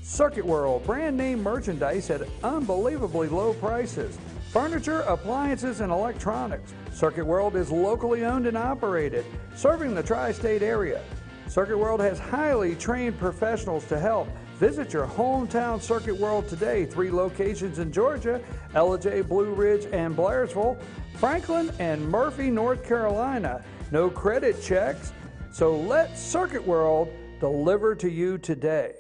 Circuit World, brand name merchandise at unbelievably low prices. Furniture, appliances, and electronics. Circuit World is locally owned and operated, serving the tri-state area. Circuit World has highly trained professionals to help. Visit your hometown Circuit World today. 3 locations in Georgia: Ellijay, Blue Ridge, and Blairsville, Franklin, and Murphy, North Carolina. No credit checks, so let Circuit World deliver to you today.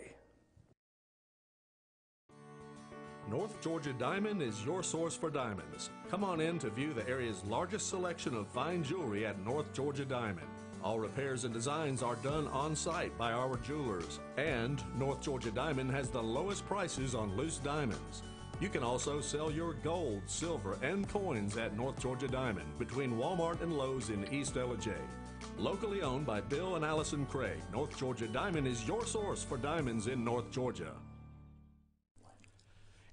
North Georgia Diamond is your source for diamonds. Come on in to view the area's largest selection of fine jewelry at North Georgia Diamond. All repairs and designs are done on-site by our jewelers. And North Georgia Diamond has the lowest prices on loose diamonds. You can also sell your gold, silver, and coins at North Georgia Diamond between Walmart and Lowe's in East Ellijay. Locally owned by Bill and Allison Craig, North Georgia Diamond is your source for diamonds in North Georgia.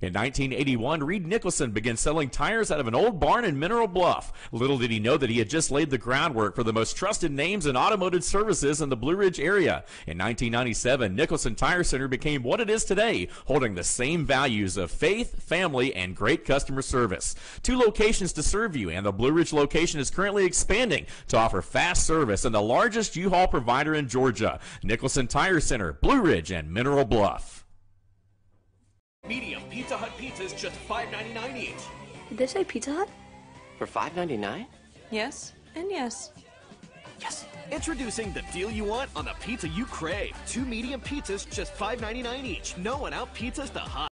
In 1981, Reed Nicholson began selling tires out of an old barn in Mineral Bluff. Little did he know that he had just laid the groundwork for the most trusted names in automotive services in the Blue Ridge area. In 1997, Nicholson Tire Center became what it is today, holding the same values of faith, family, and great customer service. 2 locations to serve you, and the Blue Ridge location is currently expanding to offer fast service and the largest U-Haul provider in Georgia. Nicholson Tire Center, Blue Ridge, and Mineral Bluff. Medium Pizza Hut pizzas just $5.99 each. Did they say Pizza Hut? For $5.99? Yes, and yes. Yes! Introducing the deal you want on the pizza you crave. 2 medium pizzas just $5.99 each. No one out pizzas the hut.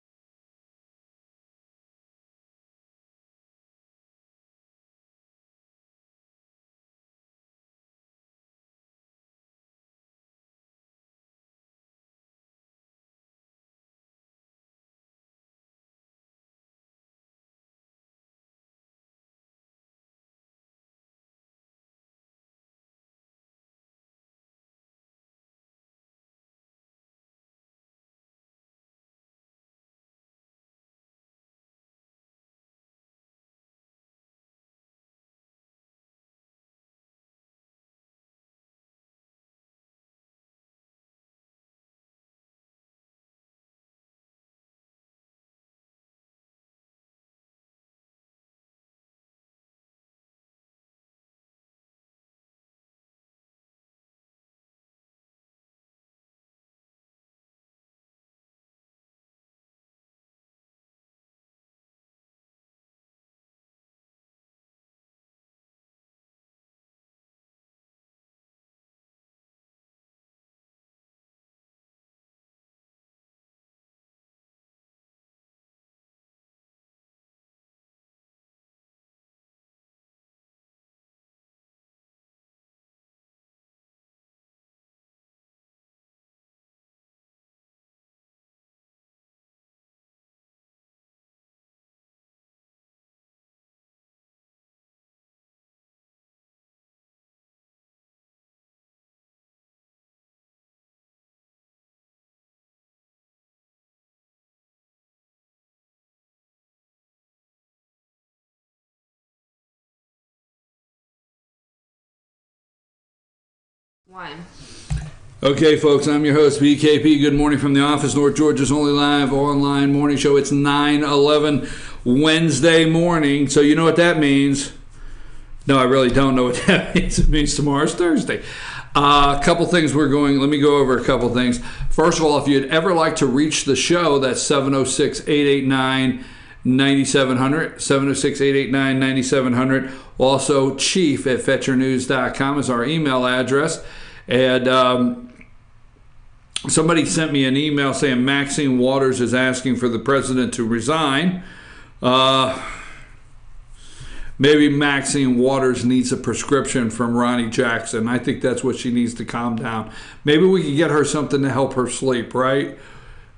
1. Okay, folks, I'm your host, BKP. Good morning from the office, North Georgia's only live online morning show. It's 9/11 Wednesday morning, so you know what that means. No, I really don't know what that means. It means tomorrow's Thursday. A couple things let me go over a couple things. First of all, if you'd ever like to reach the show, that's 706-889-9700, 706-889-9700. Also, chief@fetchernews.com is our email address. And somebody sent me an email saying Maxine Waters is asking for the president to resign. Maybe Maxine Waters needs a prescription from Ronnie Jackson. I think that's what she needs to calm down. Maybe we could get her something to help her sleep, right?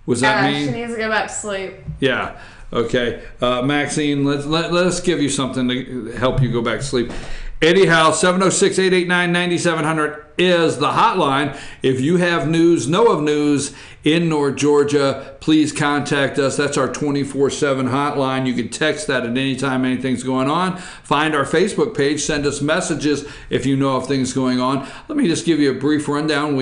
Was that mean? She needs to go back to sleep. Yeah. Okay. Maxine, let us give you something to help you go back to sleep. Anyhow, 706-889-9700 is the hotline. If you have news, know of news in North Georgia, please contact us. That's our 24/7 hotline. You can text that at any time anything's going on. Find our Facebook page. Send us messages if you know of things going on. Let me just give you a brief rundown.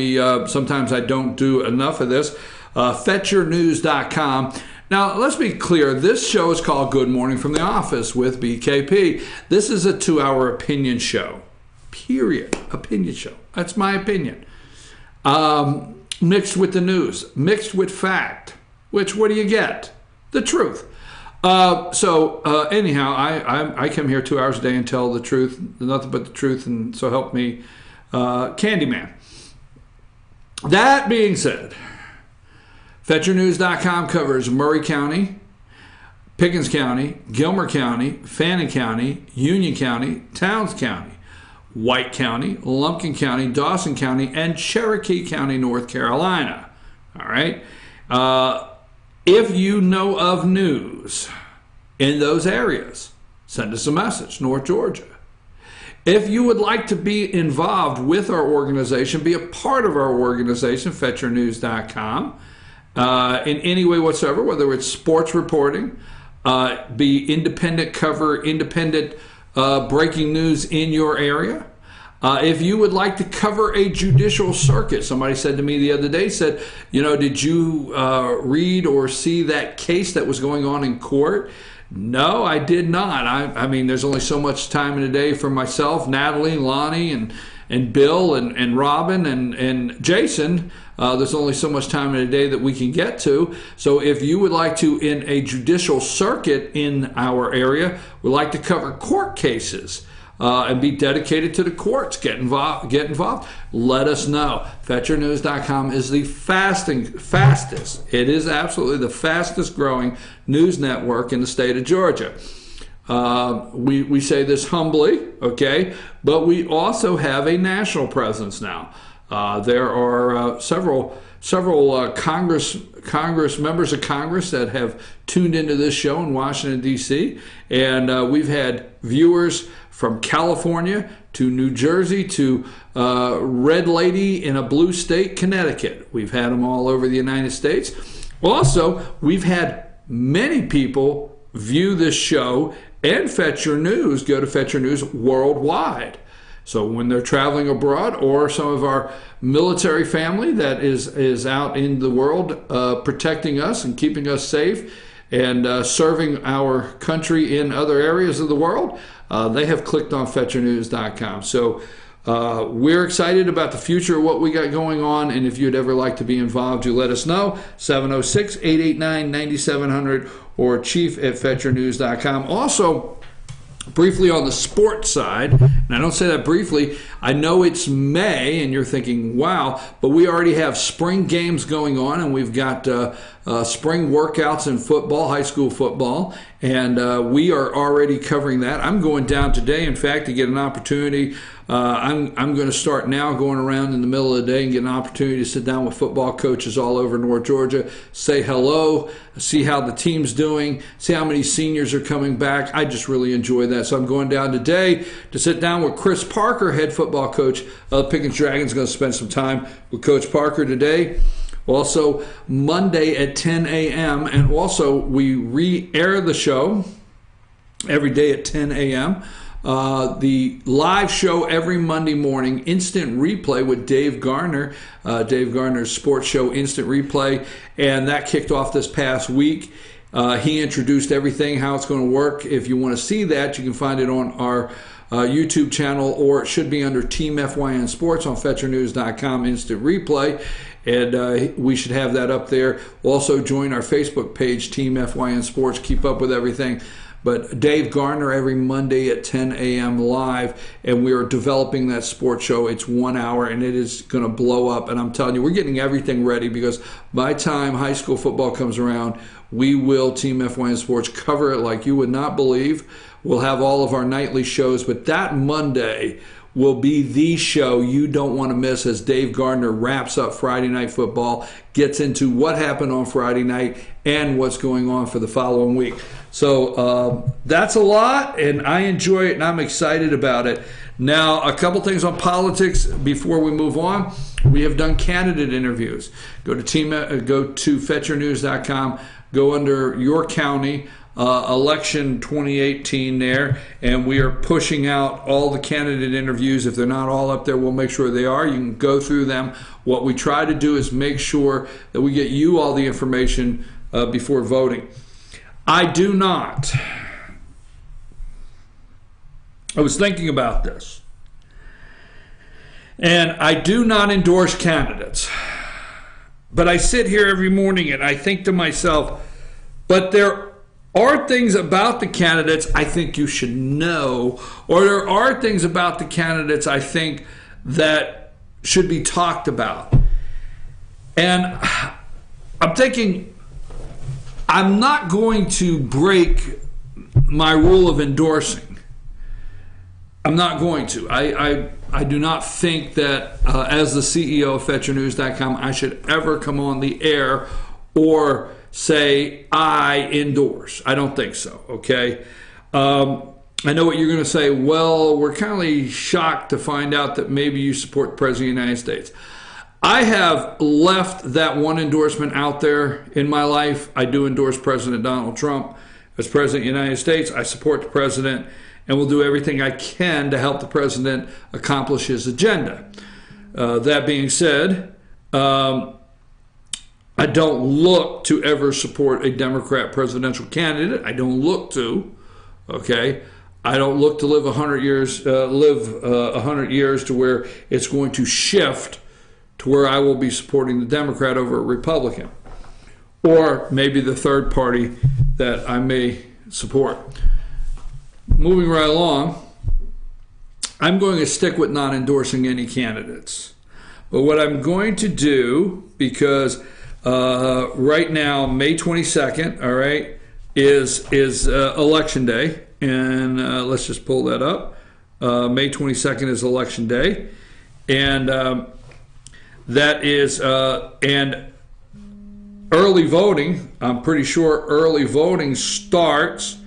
Sometimes I don't do enough of this. FetcherNews.com. Now, let's be clear. This show is called Good Morning from the Office with BKP. This is a 2-hour opinion show. Period. Opinion show. That's my opinion. Mixed with the news. Mixed with fact. Which, what do you get? The truth. Anyhow, I come here 2 hours a day and tell the truth. Nothing but the truth, and so help me, Candyman. That being said, FetcherNews.com covers Murray County, Pickens County, Gilmer County, Fannin County, Union County, Towns County, White County, Lumpkin County, Dawson County, and Cherokee County, North Carolina. All right? If you know of news in those areas, send us a message, North Georgia. If you would like to be involved with our organization, be a part of our organization, FetcherNews.com, in any way whatsoever, whether it's sports reporting, be independent breaking news in your area. If you would like to cover a judicial circuit, somebody said to me the other day, did you read or see that case that was going on in court? No, I did not. I mean, there's only so much time in a day for myself, Natalie, Lonnie, and Bill, and Robin, and Jason. There's only so much time in a day that we can get to. So if you would like to, in a judicial circuit in our area, would like to cover court cases and be dedicated to the courts, get involved, let us know. FetcherNews.com is the fastest. It is absolutely the fastest growing news network in the state of Georgia. We say this humbly, okay, but we also have a national presence now. There are several Congress members of Congress that have tuned into this show in Washington, D.C., and we've had viewers from California to New Jersey to Red Lady in a blue state, Connecticut. We've had them all over the United States. Also, we've had many people view this show and Fetcher News, go to Fetcher News worldwide. So when they're traveling abroad, or some of our military family that is out in the world protecting us and keeping us safe and serving our country in other areas of the world, they have clicked on FetcherNews.com. So we're excited about the future of what we got going on, and if you'd ever like to be involved, you let us know, 706-889-9700 or chief@FetcherNews.com. Also, briefly on the sports side, and I don't say that briefly, I know it's May and you're thinking, wow, but we already have spring games going on, and we've got spring workouts in football, high school football, and we are already covering that. I'm going down today, in fact, to get an opportunity. I'm going to start now going around in the middle of the day and get an opportunity to sit down with football coaches all over North Georgia, say hello, see how the team's doing, see how many seniors are coming back. I just really enjoy that. So I'm going down today to sit down with Chris Parker, head football coach of Pickens Dragons. Going to spend some time with Coach Parker today. Also, Monday at 10 a.m. And also, we re-air the show every day at 10 a.m. the live show every Monday morning, Instant Replay with Dave Gardner, Dave Gardner's sports show Instant Replay, and that kicked off this past week. He introduced everything, how it's going to work. If you want to see that, you can find it on our YouTube channel, or it should be under Team FYN Sports on FetcherNews.com Instant Replay, and we should have that up there. Also join our Facebook page, Team FYN Sports, keep up with everything. But Dave Gardner every Monday at 10 a.m. live, and we are developing that sports show. It's 1 hour, and it is going to blow up. And I'm telling you, we're getting everything ready, because by the time high school football comes around, we will, Team FYN Sports, cover it like you would not believe. We'll have all of our nightly shows, but that Monday will be the show you don't want to miss, as Dave Gardner wraps up Friday Night Football, gets into what happened on Friday night and what's going on for the following week. So that's a lot, and I enjoy it, and I'm excited about it. Now, a couple things on politics before we move on. We have done candidate interviews. Go to FetcherNews.com, go under your county, election 2018 there, and we are pushing out all the candidate interviews. If they're not all up there, we'll make sure they are. You can go through them. What we try to do is make sure that we get you all the information before voting. I was thinking about this, and I do not endorse candidates, but I sit here every morning and I think to myself, but there are things about the candidates I think you should know, or there are things about the candidates I think that should be talked about. And I'm thinking, I'm not going to break my rule of endorsing. I'm not going to. I do not think that as the CEO of FetcherNews.com, I should ever come on the air or say I endorse. I don't think so, okay? I know what you're going to say. Well, we're kind of shocked to find out that maybe you support the President of the United States. I have left that one endorsement out there in my life. I do endorse President Donald Trump as President of the United States. I support the President and will do everything I can to help the President accomplish his agenda. That being said, I don't look to ever support a Democrat presidential candidate. I don't look to, okay? I don't look to live 100 years, 100 years to where it's going to shift to where I will be supporting the Democrat over a Republican, or maybe the third party that I may support. Moving right along, I'm going to stick with not endorsing any candidates. But what I'm going to do, because right now, May 22nd, all right, is Election Day, and let's just pull that up. May 22nd is Election Day, and that is and early voting. I'm pretty sure early voting starts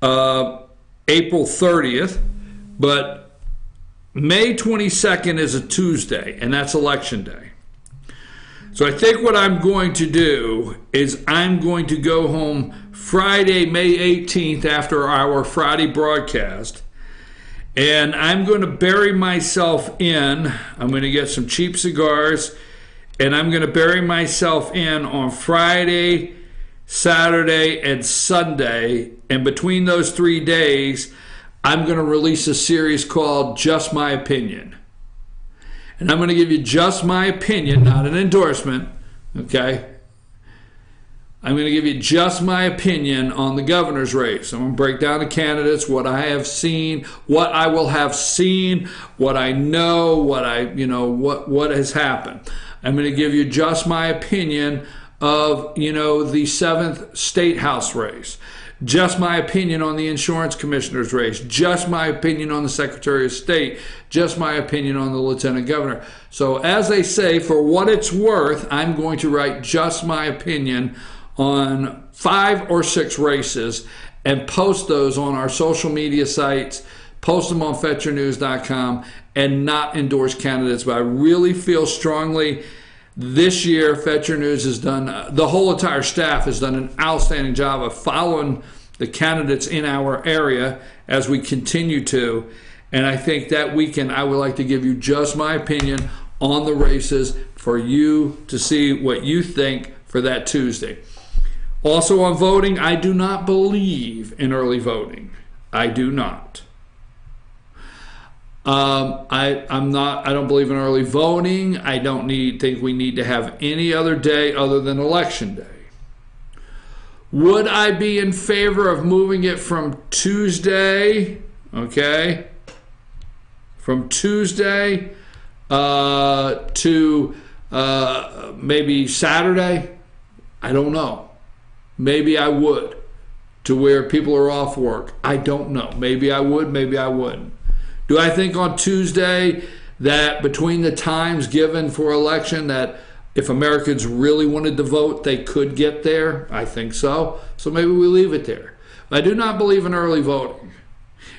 April 30th, but May 22nd is a Tuesday, and that's Election Day. So I think what I'm going to do is I'm going to go home Friday, May 18th, after our Friday broadcast, and I'm going to bury myself in. I'm going to get some cheap cigars, and I'm going to bury myself in on Friday, Saturday, and Sunday. And between those 3 days, I'm going to release a series called Just My Opinion. And I'm going to give you just my opinion, not an endorsement, okay? I'm going to give you just my opinion on the governor's race. I'm going to break down the candidates, what I have seen, what I will have seen, what I know, what has happened. I'm going to give you just my opinion of, the 7th State House race. Just my opinion on the insurance commissioner's race. Just my opinion on the Secretary of State. Just my opinion on the Lieutenant Governor. So as they say, for what it's worth, I'm going to write just my opinion on 5 or 6 races and post those on our social media sites, post them on FetcherNews.com, and not endorse candidates. But I really feel strongly this year Fetcher News has done, the whole entire staff has done an outstanding job of following the candidates in our area as we continue to. And I think that weekend I would like to give you just my opinion on the races for you to see what you think for that Tuesday. Also on voting, I do not believe in early voting. I do not. I don't believe in early voting. I don't think we need to have any other day other than election day. Would I be in favor of moving it from Tuesday, okay, from Tuesday to maybe Saturday? I don't know. Maybe I would, to where people are off work. I don't know. Maybe I would, maybe I wouldn't. Do I think on Tuesday that between the times given for election that if Americans really wanted to vote, they could get there? I think so. So maybe we leave it there. But I do not believe in early voting.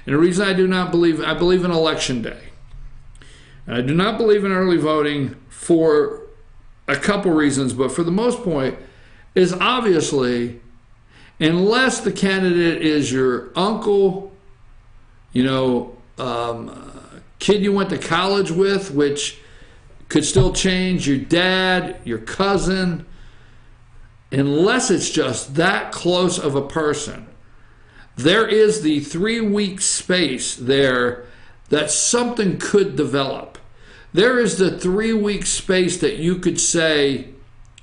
And the reason I do not believe, I believe in election day. And I do not believe in early voting for a couple reasons, but for the most part is obviously, unless the candidate is your uncle, kid you went to college with, which could still change, your dad, your cousin, unless it's just that close of a person, there is the 3-week space there that something could develop. There is the 3-week space that you could say,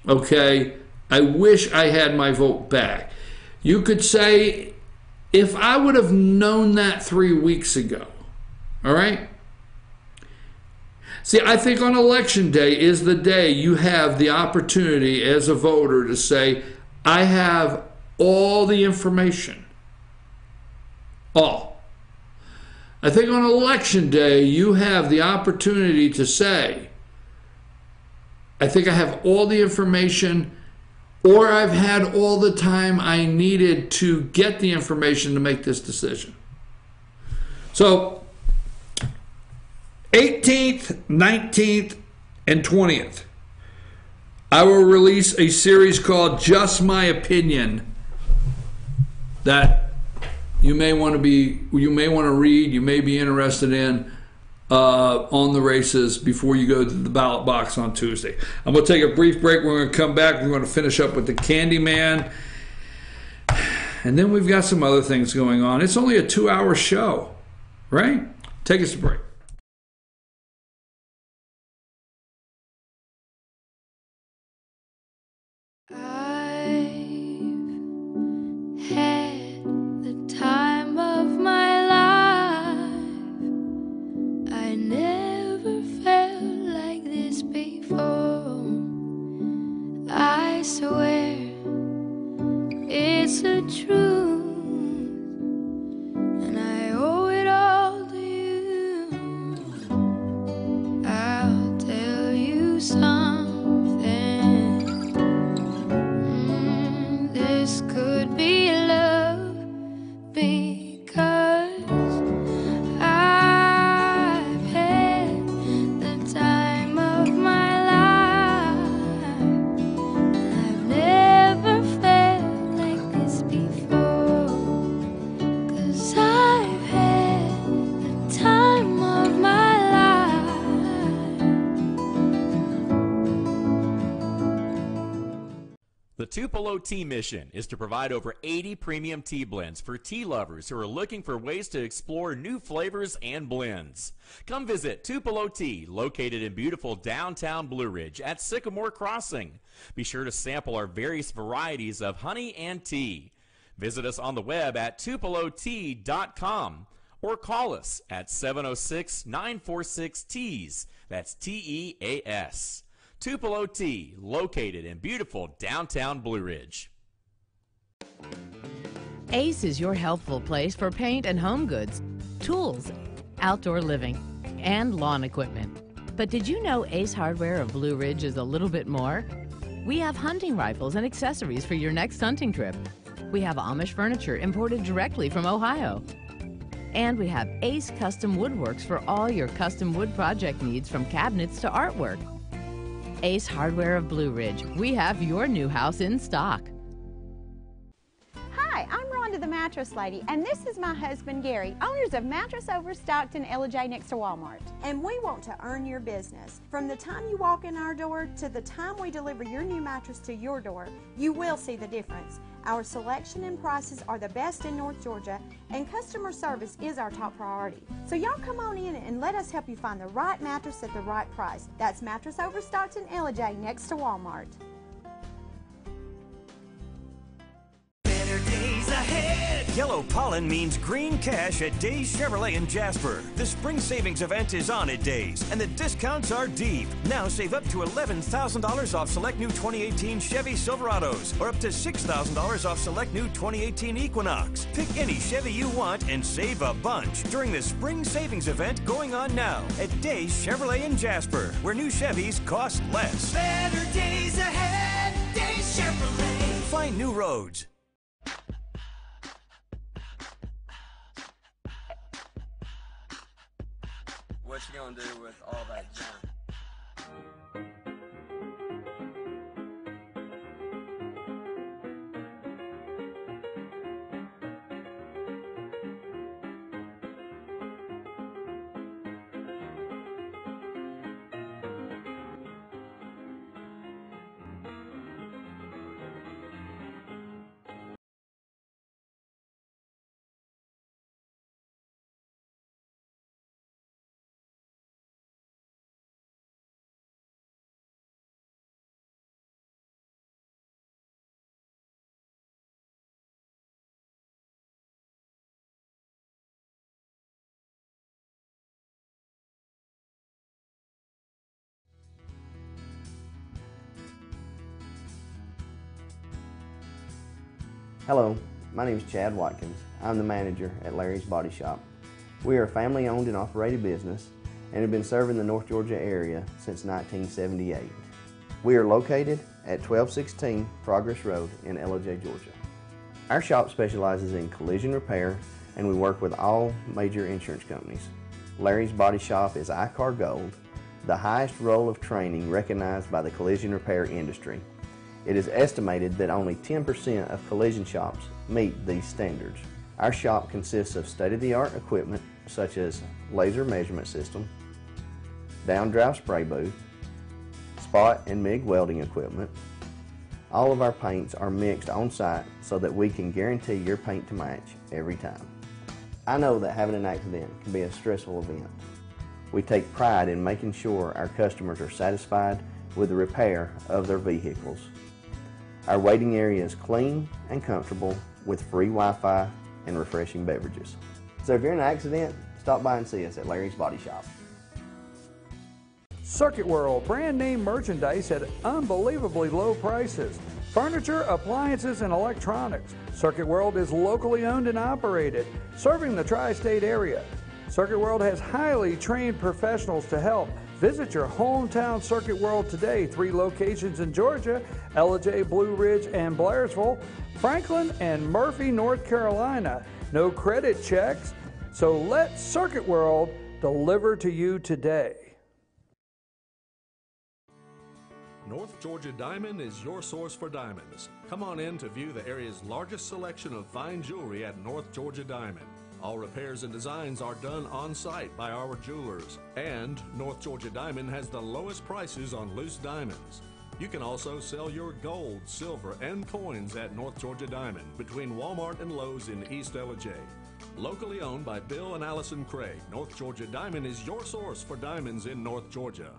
okay, I wish I had my vote back. You could say, if I would have known that 3 weeks ago, all right? See, I think on election day is the day you have the opportunity as a voter to say, I have all the information. All. I think on election day you have the opportunity to say, I think I have all the information, or I've had all the time I needed to get the information to make this decision. So 18th, 19th, and 20th, I will release a series called Just My Opinion that you may want to read, you may be interested in on the races before you go to the ballot box on Tuesday. I'm going to take a brief break. We're going to come back. We're going to finish up with the Candyman. And then we've got some other things going on. It's only a 2-hour show, right? Take us a break. I swear it's the truth, and I owe it all to you. I'll tell you something. This could be love, because I've had the time of my life. The Tupelo Tea mission is to provide over 80 premium tea blends for tea lovers who are looking for ways to explore new flavors and blends. Come visit Tupelo Tea, located in beautiful downtown Blue Ridge at Sycamore Crossing. Be sure to sample our various varieties of honey and tea. Visit us on the web at tupelotea.com or call us at 706-946-TEAS. That's TEAS. Tupelo Tea, located in beautiful downtown Blue Ridge. Ace is your helpful place for paint and home goods, tools, outdoor living, and lawn equipment. But did you know Ace Hardware of Blue Ridge is a little bit more? We have hunting rifles and accessories for your next hunting trip. We have Amish furniture imported directly from Ohio. And we have Ace Custom Woodworks for all your custom wood project needs, from cabinets to artwork. Ace Hardware of Blue Ridge. We have your new house in stock. Hi, I'm Rhonda the Mattress Mattress Lady, and this is my husband Gary, owners of Mattress Overstocked in Ella next to Walmart. And we want to earn your business. From the time you walk in our door to the time we deliver your new mattress to your door, you will see the difference. Our selection and prices are the best in North Georgia, and customer service is our top priority. So y'all come on in and let us help you find the right mattress at the right price. That's Mattress Overstocked in Ella next to Walmart. Better days ahead. Yellow pollen means green cash at Days Chevrolet in Jasper. The spring savings event is on at Days, and the discounts are deep. Now save up to $11,000 off select new 2018 Chevy Silverados, or up to $6,000 off select new 2018 Equinox. Pick any Chevy you want and save a bunch during the spring savings event going on now at Days Chevrolet in Jasper, where new Chevys cost less. Better days ahead. Days Chevrolet. Find new roads. What you gonna do with all that junk? Hello, my name is Chad Watkins. I'm the manager at Larry's Body Shop. We are a family-owned and operated business and have been serving the North Georgia area since 1978. We are located at 1216 Progress Road in LJ, Georgia. Our shop specializes in collision repair, and we work with all major insurance companies. Larry's Body Shop is ICAR Gold, the highest role of training recognized by the collision repair industry. It is estimated that only 10% of collision shops meet these standards. Our shop consists of state-of-the-art equipment such as laser measurement system, down-drive spray booth, spot and MIG welding equipment. All of our paints are mixed on-site so that we can guarantee your paint to match every time. I know that having an accident can be a stressful event. We take pride in making sure our customers are satisfied with the repair of their vehicles. Our waiting area is clean and comfortable with free Wi-Fi and refreshing beverages. So if you're in an accident, stop by and see us at Larry's Body Shop. Circuit World, brand name merchandise at unbelievably low prices. Furniture, appliances, and electronics. Circuit World is locally owned and operated, serving the tri-state area. Circuit World has highly trained professionals to help. Visit your hometown Circuit World today. 3 locations in Georgia, LJ, Blue Ridge, and Blairsville, Franklin, and Murphy, North Carolina. No credit checks, so let Circuit World deliver to you today. North Georgia Diamond is your source for diamonds. Come on in to view the area's largest selection of fine jewelry at North Georgia Diamond. All repairs and designs are done on site by our jewelers. And North Georgia Diamond has the lowest prices on loose diamonds. You can also sell your gold, silver, and coins at North Georgia Diamond between Walmart and Lowe's in East LJ. Locally owned by Bill and Allison Craig, North Georgia Diamond is your source for diamonds in North Georgia.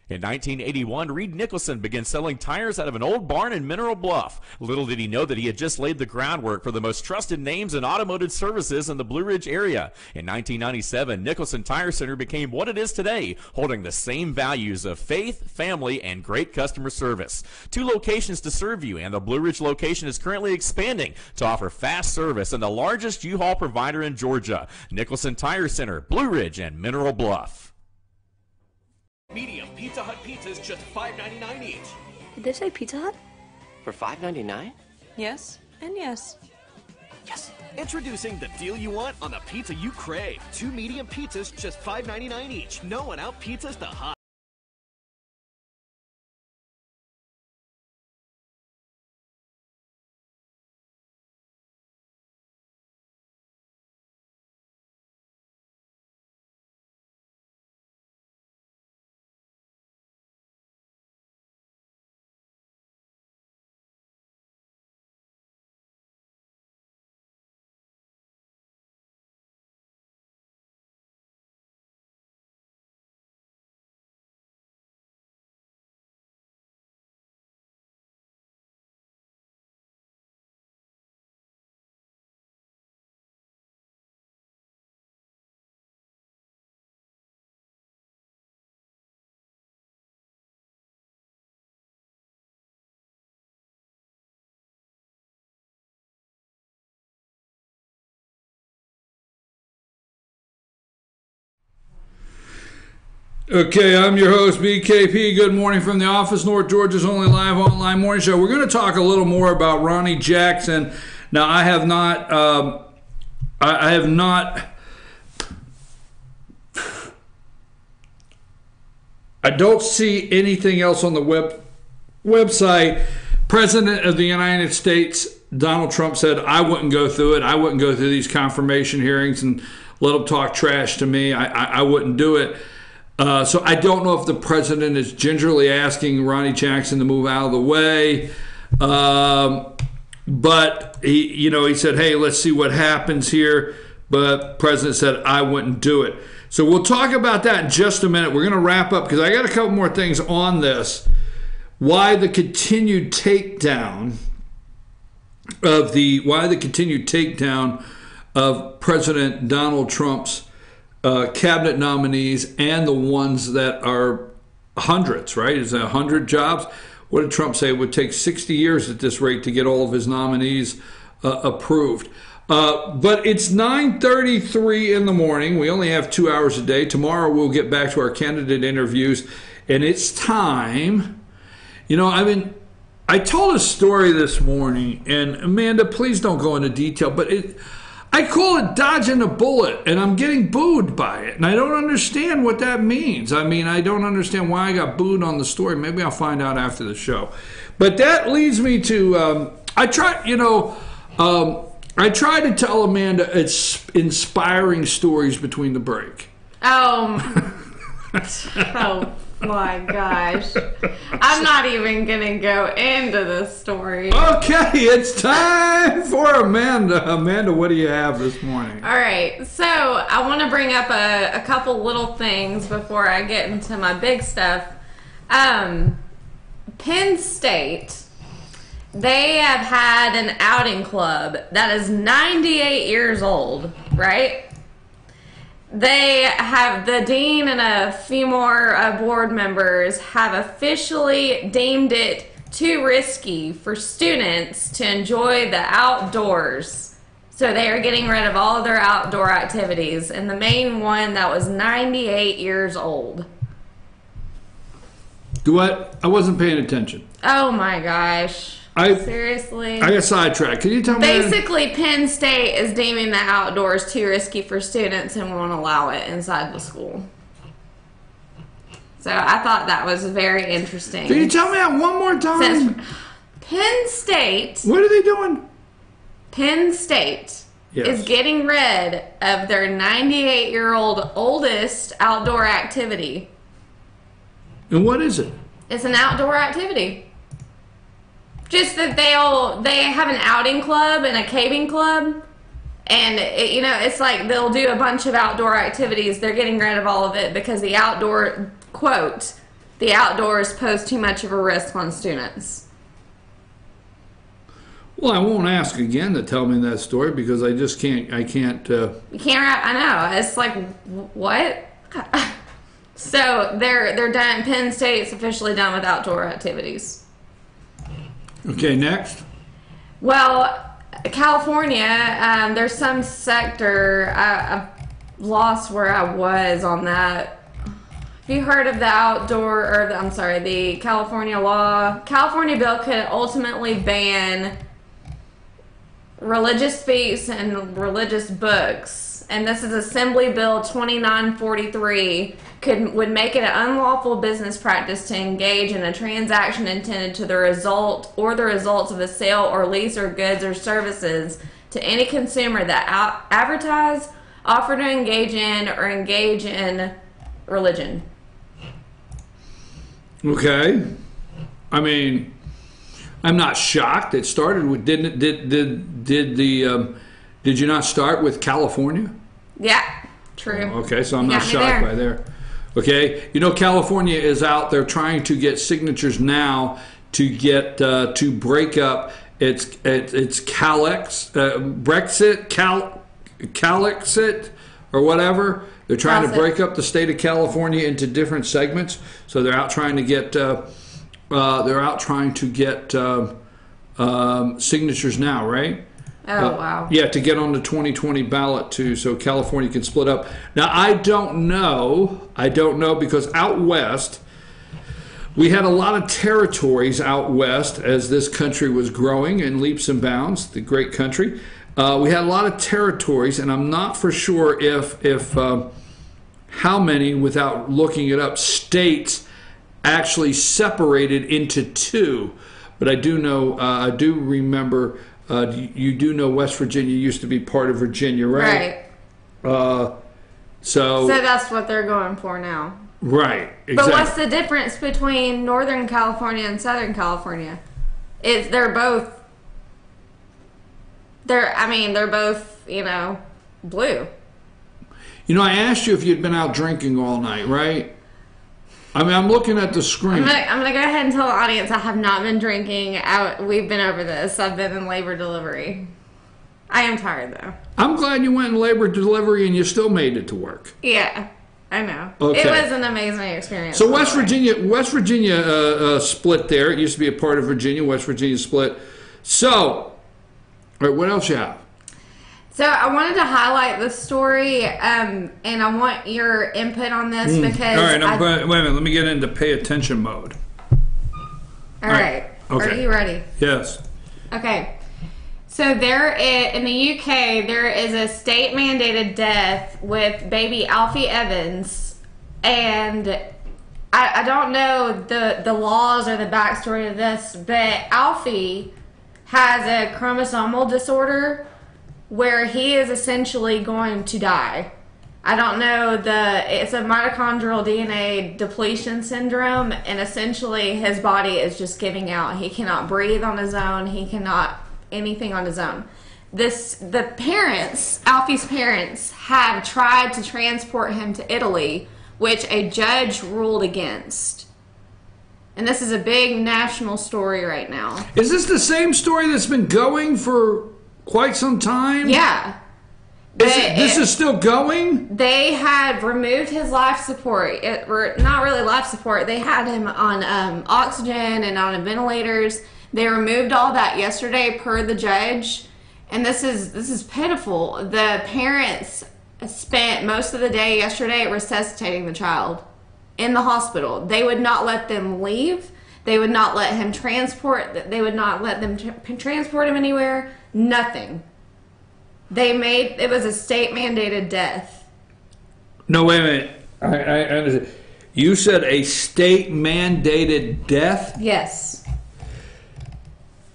In 1981, Reed Nicholson began selling tires out of an old barn in Mineral Bluff. Little did he know that he had just laid the groundwork for the most trusted names in automotive services in the Blue Ridge area. In 1997, Nicholson Tire Center became what it is today, holding the same values of faith, family, and great customer service. 2 locations to serve you, and the Blue Ridge location is currently expanding to offer fast service and the largest U-Haul provider in Georgia. Nicholson Tire Center, Blue Ridge, and Mineral Bluff. Medium Pizza Hut pizzas just $5.99 each. Did they say Pizza Hut? For $5.99? Yes, and yes. Yes. Introducing the deal you want on the pizza you crave. 2 medium pizzas just $5.99 each. No one out pizzas the hot. Okay, I'm your host, BKP. Good morning from the office, North Georgia's only live online morning show. We're going to talk a little more about Ronnie Jackson. Now, I have not, I don't see anything else on the website. President of the United States, Donald Trump, said, I wouldn't go through it. I wouldn't go through these confirmation hearings and let them talk trash to me. I wouldn't do it. So I don't know if the president is gingerly asking Ronnie Jackson to move out of the way. But he said, hey, let's see what happens here. But the president said, I wouldn't do it. So we'll talk about that in just a minute. We're going to wrap up because I got a couple more things on this. Why the continued takedown of President Donald Trump's cabinet nominees and the ones that are hundreds, right? Is that 100 jobs? What did Trump say? It would take 60 years at this rate to get all of his nominees approved. But it's 9:33 in the morning. We only have 2 hours a day. Tomorrow we'll get back to our candidate interviews, and it's time. I told a story this morning, and Amanda, please don't go into detail, but I call it dodging a bullet, and I'm getting booed by it, and I don't understand what that means. I don't understand why I got booed on the story. Maybe I'll find out after the show. But that leads me to, I try to tell Amanda it's inspiring stories between the break. Oh my gosh. I'm not even going to go into this story. Okay, it's time for Amanda. Amanda, what do you have this morning? All right, so I want to bring up a couple little things before I get into my big stuff. Penn State, they have had an outing club that is 98 years old, right? They have, the dean and a few more board members have officially deemed it too risky for students to enjoy the outdoors. So they are getting rid of all of their outdoor activities. And the main one that was 98 years old. What? I wasn't paying attention. Oh my gosh. Seriously? I got sidetracked. Can you tell me? Basically, Penn State is deeming the outdoors too risky for students and won't allow it inside the school. So I thought that was very interesting. Can you tell me that one more time? Penn State. What are they doing? Penn State is getting rid of their 98-year-old oldest outdoor activity. And what is it? It's an outdoor activity. Just that they have an outing club and a caving club, and it's like they'll do a bunch of outdoor activities. They're getting rid of all of it because the outdoors pose too much of a risk on students. Well, I won't ask again to tell me that story because I just can't. I can't. You can't. I know. It's like what? So they're done. Penn State's officially done with outdoor activities. Okay, next. Well, California, there's some sector, I've lost where I was on that. Have you heard of the the California law? California bill could ultimately ban religious feasts and religious books. And this is Assembly Bill 2943, would make it an unlawful business practice to engage in a transaction intended to the result or the results of a sale or lease of goods or services to any consumer that advertise, offer to engage in, or engage in religion. Okay. I'm not shocked. It started with did you not start with California? Yeah, true. Okay, so I'm not shocked by there. Okay, California is out there trying to get signatures now to get to break up its Calexit or whatever. They're trying to break up the state of California into different segments. So they're out trying to get signatures now, right? Oh, wow. Yeah, to get on the 2020 ballot too, so California can split up. Now, I don't know because out west, we had a lot of territories out west as this country was growing in leaps and bounds, the great country. We had a lot of territories, and I'm not for sure if how many, without looking it up, states actually separated into two. But I do know, I do remember, you do know West Virginia used to be part of Virginia, right? Right. So that's what they're going for now. Right, exactly. But what's the difference between Northern California and Southern California? They're both, blue. You know, I asked you if you'd been out drinking all night, right? I mean, I'm looking at the screen. I'm gonna go ahead and tell the audience I have not been drinking. We've been over this. I've been in labor delivery. I am tired though. I'm glad you went in labor delivery and you still made it to work. Yeah, I know. Okay. It was an amazing experience. So West Virginia split there. It used to be a part of Virginia. West Virginia split. So, all right, what else you have? So I wanted to highlight this story, and I want your input on this because. All right, wait a minute. Let me get into pay attention mode. All right. Okay. Are you ready? Yes. Okay. So in the UK, there is a state-mandated death with baby Alfie Evans, and I don't know the laws or the backstory of this, but Alfie has a chromosomal disorder where he is essentially going to die. I don't know it's a mitochondrial DNA depletion syndrome, and essentially his body is just giving out. He cannot breathe on his own. He cannot anything on his own. The parents, Alfie's parents, have tried to transport him to Italy, which a judge ruled against. And this is a big national story right now. Is this the same story that's been going for quite some time? Yeah. This is still going? They had removed his life support. Not really life support. They had him on oxygen and on ventilators. They removed all that yesterday per the judge. And this is pitiful. The parents spent most of the day yesterday resuscitating the child in the hospital. They would not let them leave. They would not let him transport. They would not let them transport him anywhere. Nothing. It was a state-mandated death. No, wait a minute. I understand. You said a state-mandated death? Yes.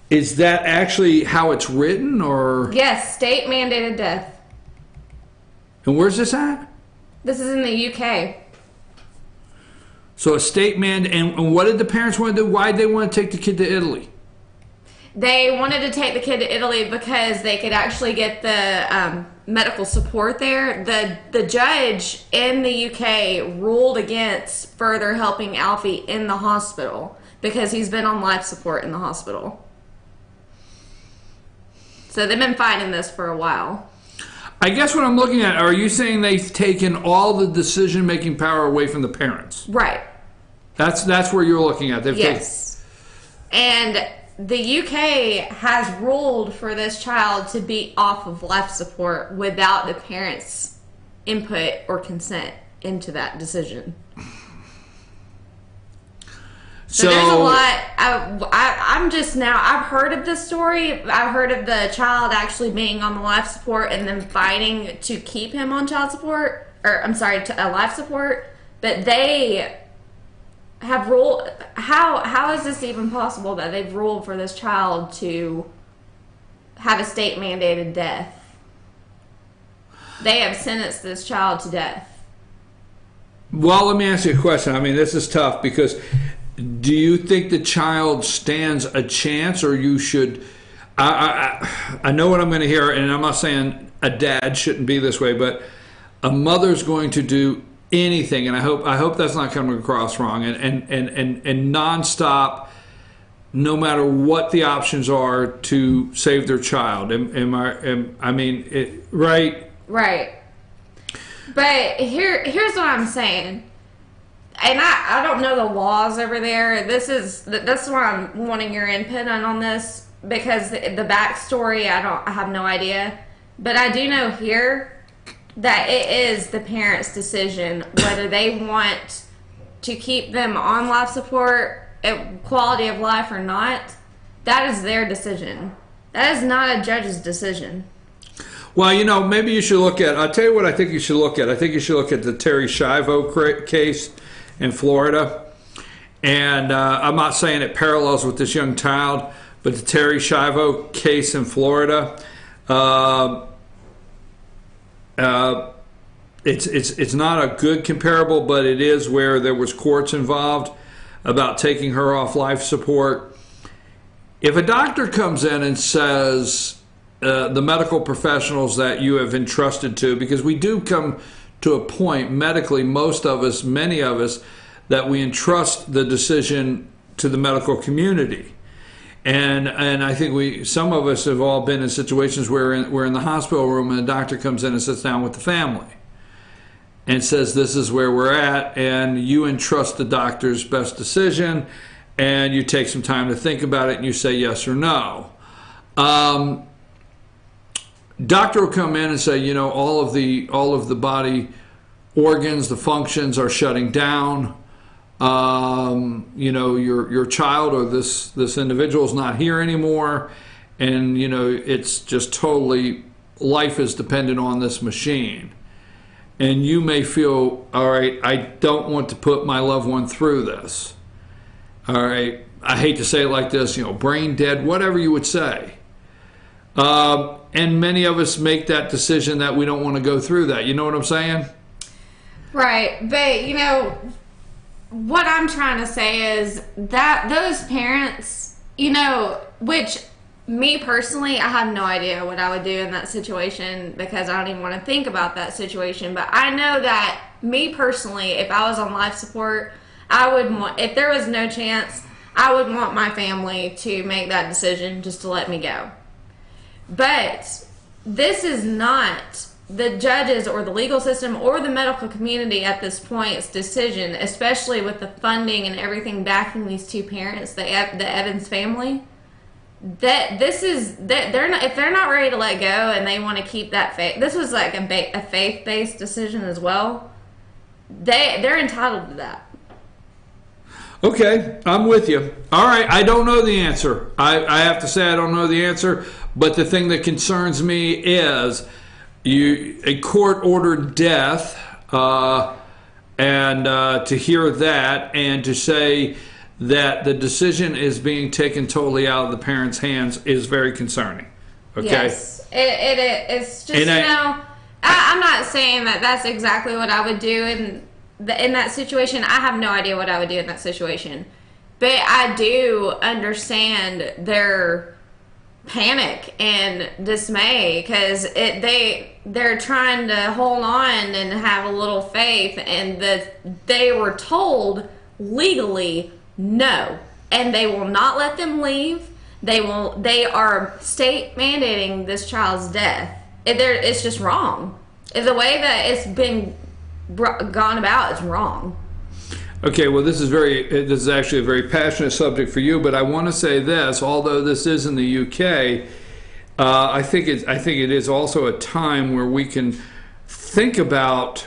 Is that actually how it's written, or? Yes, state-mandated death. And where's this at? This is in the UK. So a state and what did the parents want to do? Why did they want to take the kid to Italy? They wanted to take the kid to Italy because they could actually get the medical support there. The judge in the UK ruled against further helping Alfie in the hospital because he's been on life support in the hospital. So they've been fighting this for a while. I guess what I'm looking at, are you saying they've taken all the decision-making power away from the parents? Right. That's where you're looking at. Yes. And the UK has ruled for this child to be off of life support without the parents' input or consent into that decision. So there's a lot. I'm just now, I've heard of this story. I've heard of the child actually being on the life support and then fighting to keep him on child support, to life support. But they have ruled, how is this even possible that they've ruled for this child to have a state mandated death? They have sentenced this child to death. Well, let me ask you a question. I mean, this is tough because do you think the child stands a chance, or you should? I know what I'm going to hear, and I'm not saying a dad shouldn't be this way, but a mother's going to do anything, and I hope that's not coming across wrong, and nonstop, no matter what the options are, to save their child. Right? Right. But here's what I'm saying. And I don't know the laws over there. That's why I'm wanting your input on this. because the backstory, I have no idea. But I do know here that it is the parents' decision whether they want to keep them on life support, quality of life or not. That is their decision. That is not a judge's decision. Well, you know, maybe you should look at, I'll tell you what I think you should look at. I think you should look at the Terry Schiavo case in Florida. And I'm not saying it parallels with this young child, but the Terry Schiavo case in Florida, it's not a good comparable, but it is where there was courts involved about taking her off life support. If a doctor comes in and says, the medical professionals that you have entrusted to, because we do come to a point medically, most of us, many of us, that we entrust the decision to the medical community. And I think some of us have all been in situations where we're in the hospital room and the doctor comes in and sits down with the family and says, this is where we're at, and you entrust the doctor's best decision, and you take some time to think about it, and you say yes or no. Doctor will come in and say, you know, all of the body organs, the functions are shutting down. You know, your child or this individual is not here anymore, and you know, it's just totally, life is dependent on this machine. And you may feel, all right, I don't want to put my loved one through this. All right, I hate to say it like this, you know, brain dead, whatever you would say. And many of us make that decision that we don't want to go through that. You know what I'm saying? Right, but you know, what I'm trying to say is that those parents, you know, which me personally, I have no idea what I would do in that situation because I don't even want to think about that situation. But I know that me personally, if I was on life support, I would want, if there was no chance, I would want my family to make that decision just to let me go. But this is not the judges or the legal system or the medical community at this point's decision, especially with the funding and everything backing these two parents, the Evans family. That this is that they're not, if they're not ready to let go and they want to keep that faith. This was like a faith-based decision as well. They're entitled to that. Okay, I'm with you. All right, I don't know the answer. I have to say I don't know the answer. But the thing that concerns me is a court-ordered death, and to hear that and to say that the decision is being taken totally out of the parents' hands is very concerning. Okay? Yes, it's just, you know, I'm not saying that that's exactly what I would do in that situation. I have no idea what I would do in that situation. But I do understand their panic and dismay because they're trying to hold on and have a little faith, and they were told legally no, and they will not let them leave. They are state mandating this child's death. It's just wrong. The way that it's been gone about is wrong. Okay, well, this is actually a very passionate subject for you, but I want to say this: although this is in the UK, I think it is also a time where we can think about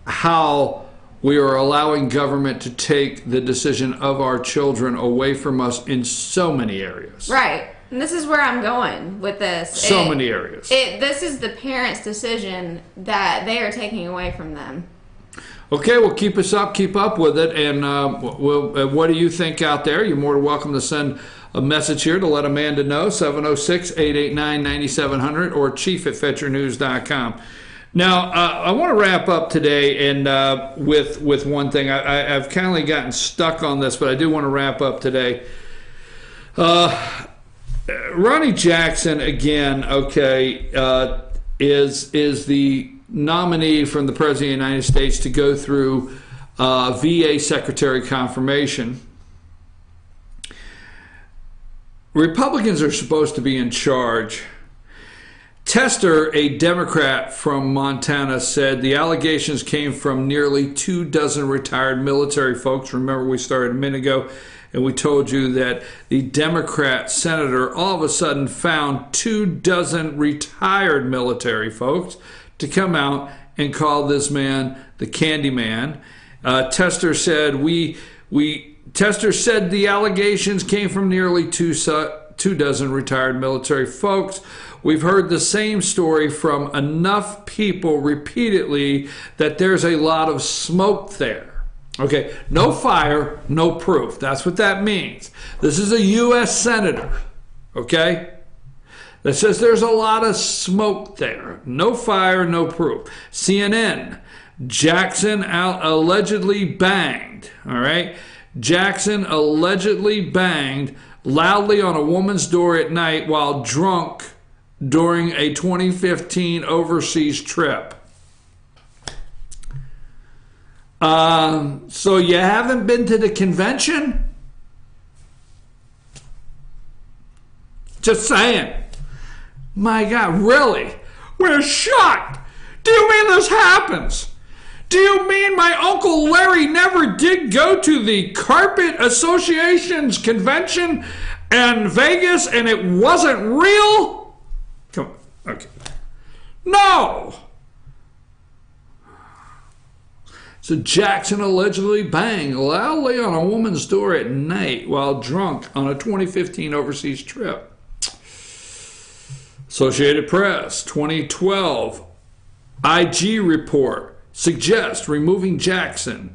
how we are allowing government to take the decision of our children away from us in so many areas. Right. And this is where I'm going with this. So many areas. This is the parents' decision that they are taking away from them. Okay, well, keep up with it. And what do you think out there? You're more than welcome to send a message here to let Amanda know, 706-889-9700 or chief@fetchernews.com. Now, I want to wrap up today and with one thing. I've kind of gotten stuck on this, but I do want to wrap up today. Ronnie Jackson, again, okay, is the nominee from the President of the United States to go through VA Secretary confirmation. Republicans are supposed to be in charge. Tester, a Democrat from Montana, said the allegations came from nearly 24 retired military folks. Remember, we started a minute ago and we told you that the Democrat senator all of a sudden found 24 retired military folks to come out and call this man the Candy Man. Tester said Tester said the allegations came from nearly 24 retired military folks. We've heard the same story from enough people repeatedly that there's a lot of smoke there. Okay, no fire, no proof. That's what that means. This is a U.S. senator, okay, that says there's a lot of smoke there. No fire, no proof. CNN, Jackson allegedly banged, all right? Jackson allegedly banged loudly on a woman's door at night while drunk during a 2015 overseas trip. So you haven't been to the convention? Just saying. My God, really? We're shocked. Do you mean this happens? Do you mean my Uncle Larry never did go to the Carpet Association's convention in Vegas and it wasn't real? Come on. Okay. No. So Jackson allegedly banged loudly on a woman's door at night while drunk on a 2015 overseas trip. Associated Press, 2012, IG report suggests removing Jackson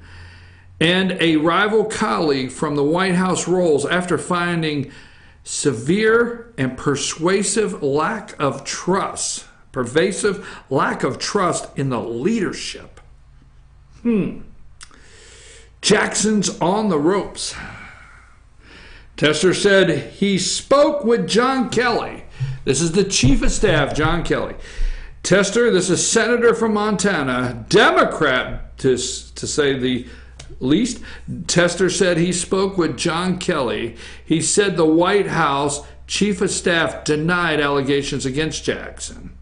and a rival colleague from the White House roles after finding severe and pervasive lack of trust in the leadership. Jackson's on the ropes. Tester said he spoke with John Kelly. This is the chief of staff, John Kelly. Tester, this is Senator from Montana, Democrat to say the least. Tester said he spoke with John Kelly. He said the White House chief of staff denied allegations against Jackson.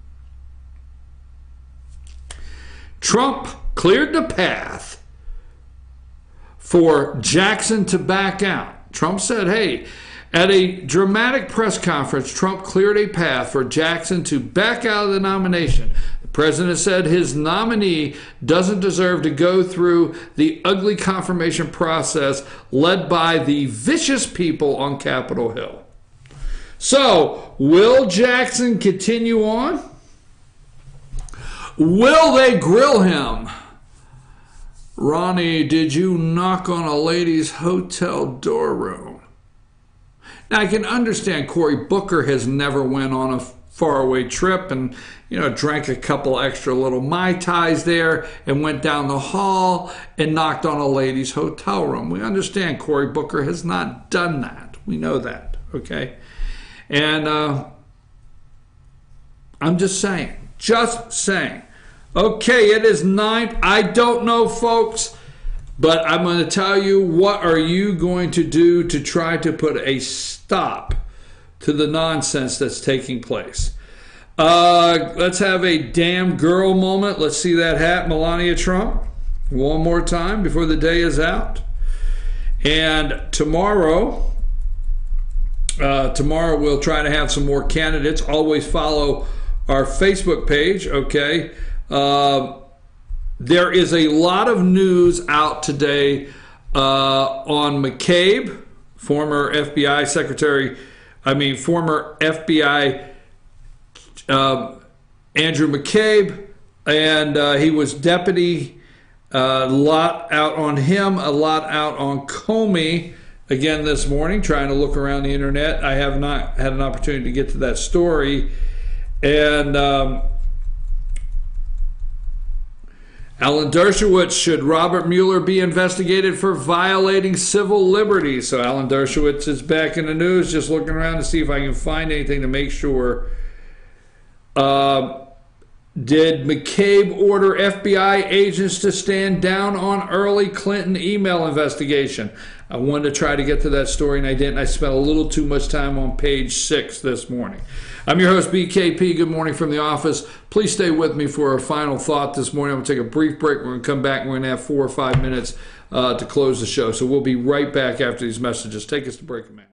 Trump cleared the path for Jackson to back out. Trump said, hey, at a dramatic press conference, Trump cleared a path for Jackson to back out of the nomination. The president said his nominee doesn't deserve to go through the ugly confirmation process led by the vicious people on Capitol Hill. So, will Jackson continue on? Will they grill him? Ronnie, did you knock on a lady's hotel door room? Now, I can understand Cory Booker has never went on a faraway trip and, drank a couple extra little Mai Tais there and went down the hall and knocked on a lady's hotel room. We understand Cory Booker has not done that. We know that, okay? And I'm just saying. Okay, it is 9. I don't know, folks, but I'm going to tell you, what are you going to do to try to put a stop to the nonsense that's taking place? Let's have a damn girl moment. Let's see that hat, Melania Trump, one more time before the day is out. And tomorrow we'll try to have some more candidates. Always follow our Facebook page, okay? There is a lot of news out today on McCabe, former FBI Andrew McCabe, and he was deputy. A lot out on him, a lot out on Comey again this morning, trying to look around the internet. I have not had an opportunity to get to that story. And Alan Dershowitz, should Robert Mueller be investigated for violating civil liberties? So Alan Dershowitz is back in the news, just looking around to see if I can find anything to make sure. Did McCabe order FBI agents to stand down on early Clinton email investigation? I wanted to try to get to that story, and I didn't. I spent a little too much time on page 6 this morning. I'm your host, BKP. Good morning from the office. Please stay with me for a final thought this morning. I'm going to take a brief break. We're going to come back, and we're going to have 4 or 5 minutes to close the show. So we'll be right back after these messages. Take us to break, man.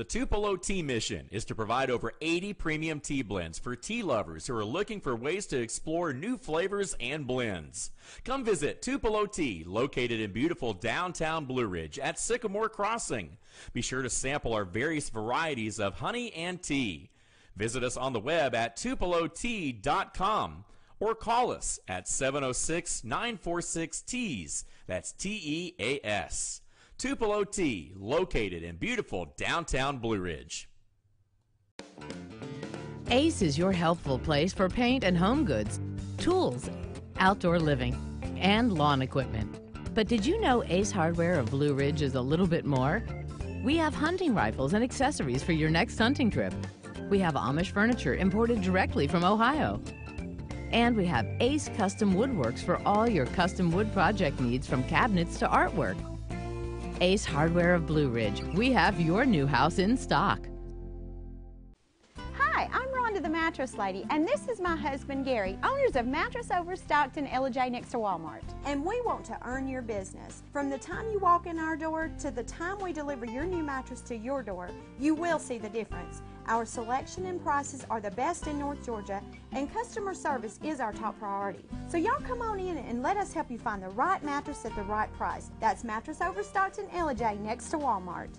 Tupelo Tea mission is to provide over 80 premium tea blends for tea lovers who are looking for ways to explore new flavors and blends. Come visit Tupelo Tea, located in beautiful downtown Blue Ridge at Sycamore Crossing. Be sure to sample our various varieties of honey and tea. Visit us on the web at tupelotea.com or call us at 706-946-TEAS. That's T-E-A-S. Tupelo Tea, located in beautiful downtown Blue Ridge. Ace is your helpful place for paint and home goods, tools, outdoor living, and lawn equipment. But did you know Ace Hardware of Blue Ridge is a little bit more? We have hunting rifles and accessories for your next hunting trip. We have Amish furniture imported directly from Ohio. And we have Ace Custom Woodworks for all your custom wood project needs, from cabinets to artwork. Ace Hardware of Blue Ridge. We have your new house in stock. Hi, I'm Rhonda the Mattress Lady, and this is my husband Gary, owners of Mattress Overstocked in Ellijay next to Walmart. And we want to earn your business. From the time you walk in our door to the time we deliver your new mattress to your door, you will see the difference. Our selection and prices are the best in North Georgia, and customer service is our top priority. So y'all come on in and let us help you find the right mattress at the right price. That's Mattress Overstocked in Ellijay next to Walmart.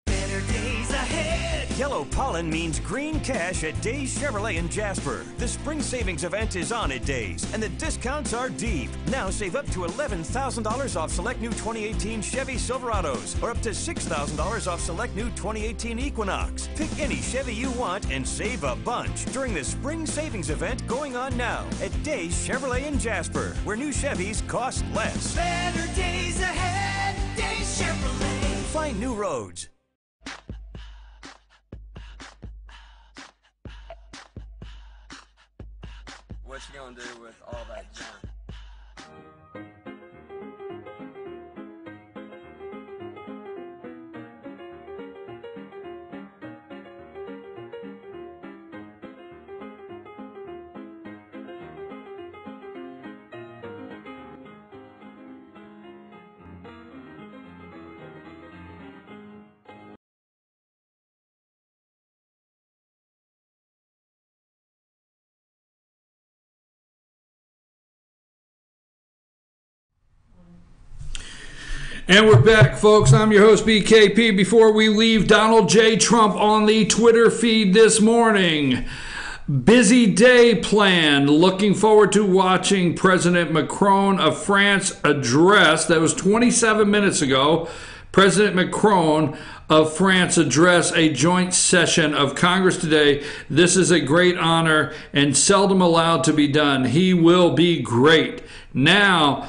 Better days ahead. Yellow pollen means green cash at Days Chevrolet in Jasper. The spring savings event is on at Days, and the discounts are deep. Now save up to $11,000 off select new 2018 Chevy Silverados, or up to $6,000 off select new 2018 Equinox. Pick any Chevy you want and save a bunch during the spring savings event going on now at Days Chevrolet in Jasper, where new Chevys cost less. Better days ahead, Days Chevrolet. Find new roads. What you gonna do with all that junk? And we're back, folks. I'm your host, BKP. Before we leave, Donald J. Trump on the Twitter feed this morning. Busy day planned. Looking forward to watching President Macron of France address. That was 27 minutes ago. President Macron of France address a joint session of Congress today. This is a great honor and seldom allowed to be done. He will be great. Now,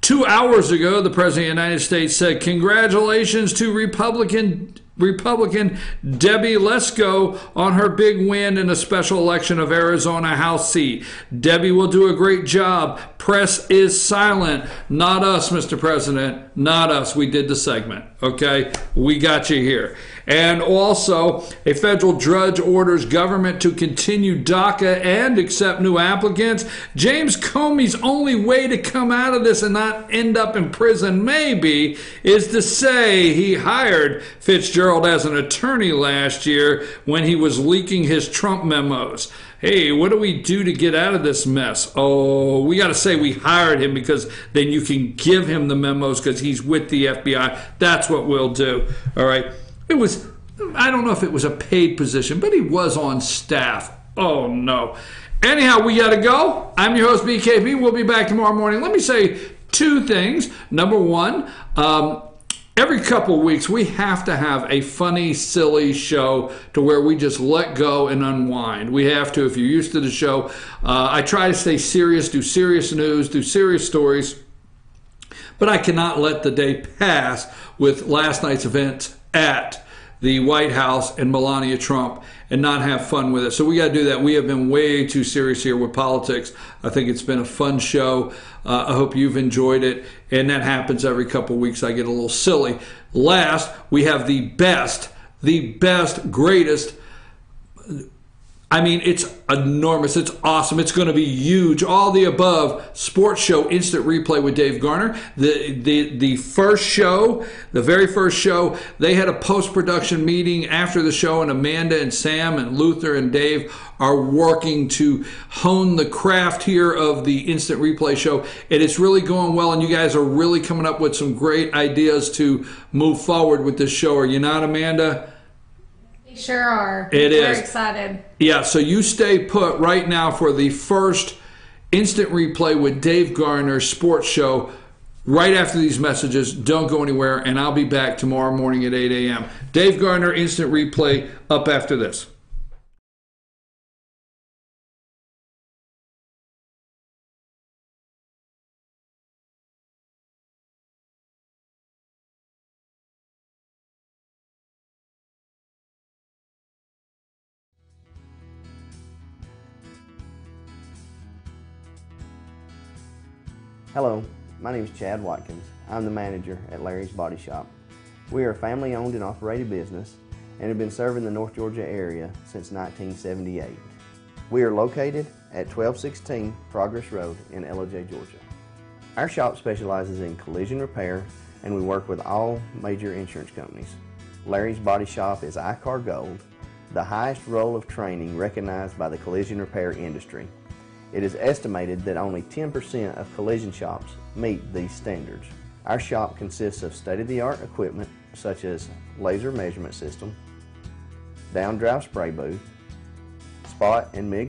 2 hours ago, the President of the United States said, congratulations to Republican Debbie Lesko on her big win in a special election of Arizona House seat. Debbie will do a great job. Press is silent. Not us, Mr. President. Not us. We did the segment. Okay? We got you here. And also, a federal judge orders government to continue DACA and accept new applicants. James Comey's only way to come out of this and not end up in prison, maybe, is to say he hired Fitzgerald as an attorney last year when he was leaking his Trump memos. Hey, what do we do to get out of this mess? Oh, we got to say we hired him because then you can give him the memos because he's with the FBI. That's what we'll do. All right. It was, I don't know if it was a paid position, but he was on staff. Oh, no. Anyhow, we got to go. I'm your host, BKB. We'll be back tomorrow morning. Let me say two things. Number one, every couple of weeks, we have to have a funny, silly show to where we just let go and unwind. We have to, if you're used to the show. I try to stay serious, do serious news, do serious stories, but I cannot let the day pass with last night's events at the White House and Melania Trump and not have fun with it. So we got to do that. We have been way too serious here with politics. I think it's been a fun show. I hope you've enjoyed it. And that happens every couple of weeks. I get a little silly. Last, we have the best, greatest. I mean, it's enormous. It's awesome. It's going to be huge. All the above sports show, Instant Replay with Dave Garner. The first show, the very first show, they had a post-production meeting after the show, and Amanda and Sam and Luther and Dave are working to hone the craft here of the Instant Replay show. And it's really going well, and you guys are really coming up with some great ideas to move forward with this show. Are you not, Amanda? We sure are. We're excited. Yeah, so you stay put right now for the first Instant Replay with Dave Garner sports show right after these messages. Don't go anywhere, and I'll be back tomorrow morning at 8 a.m. Dave Garner, Instant Replay, up after this. Hello, my name is Chad Watkins. I'm the manager at Larry's Body Shop. We are a family-owned and operated business and have been serving the North Georgia area since 1978. We are located at 1216 Progress Road in LOJ, Georgia. Our shop specializes in collision repair, and we work with all major insurance companies. Larry's Body Shop is ICAR Gold, the highest role of training recognized by the collision repair industry. It is estimated that only 10% of collision shops meet these standards. Our shop consists of state-of-the-art equipment such as laser measurement system, down drive spray booth, spot and MIG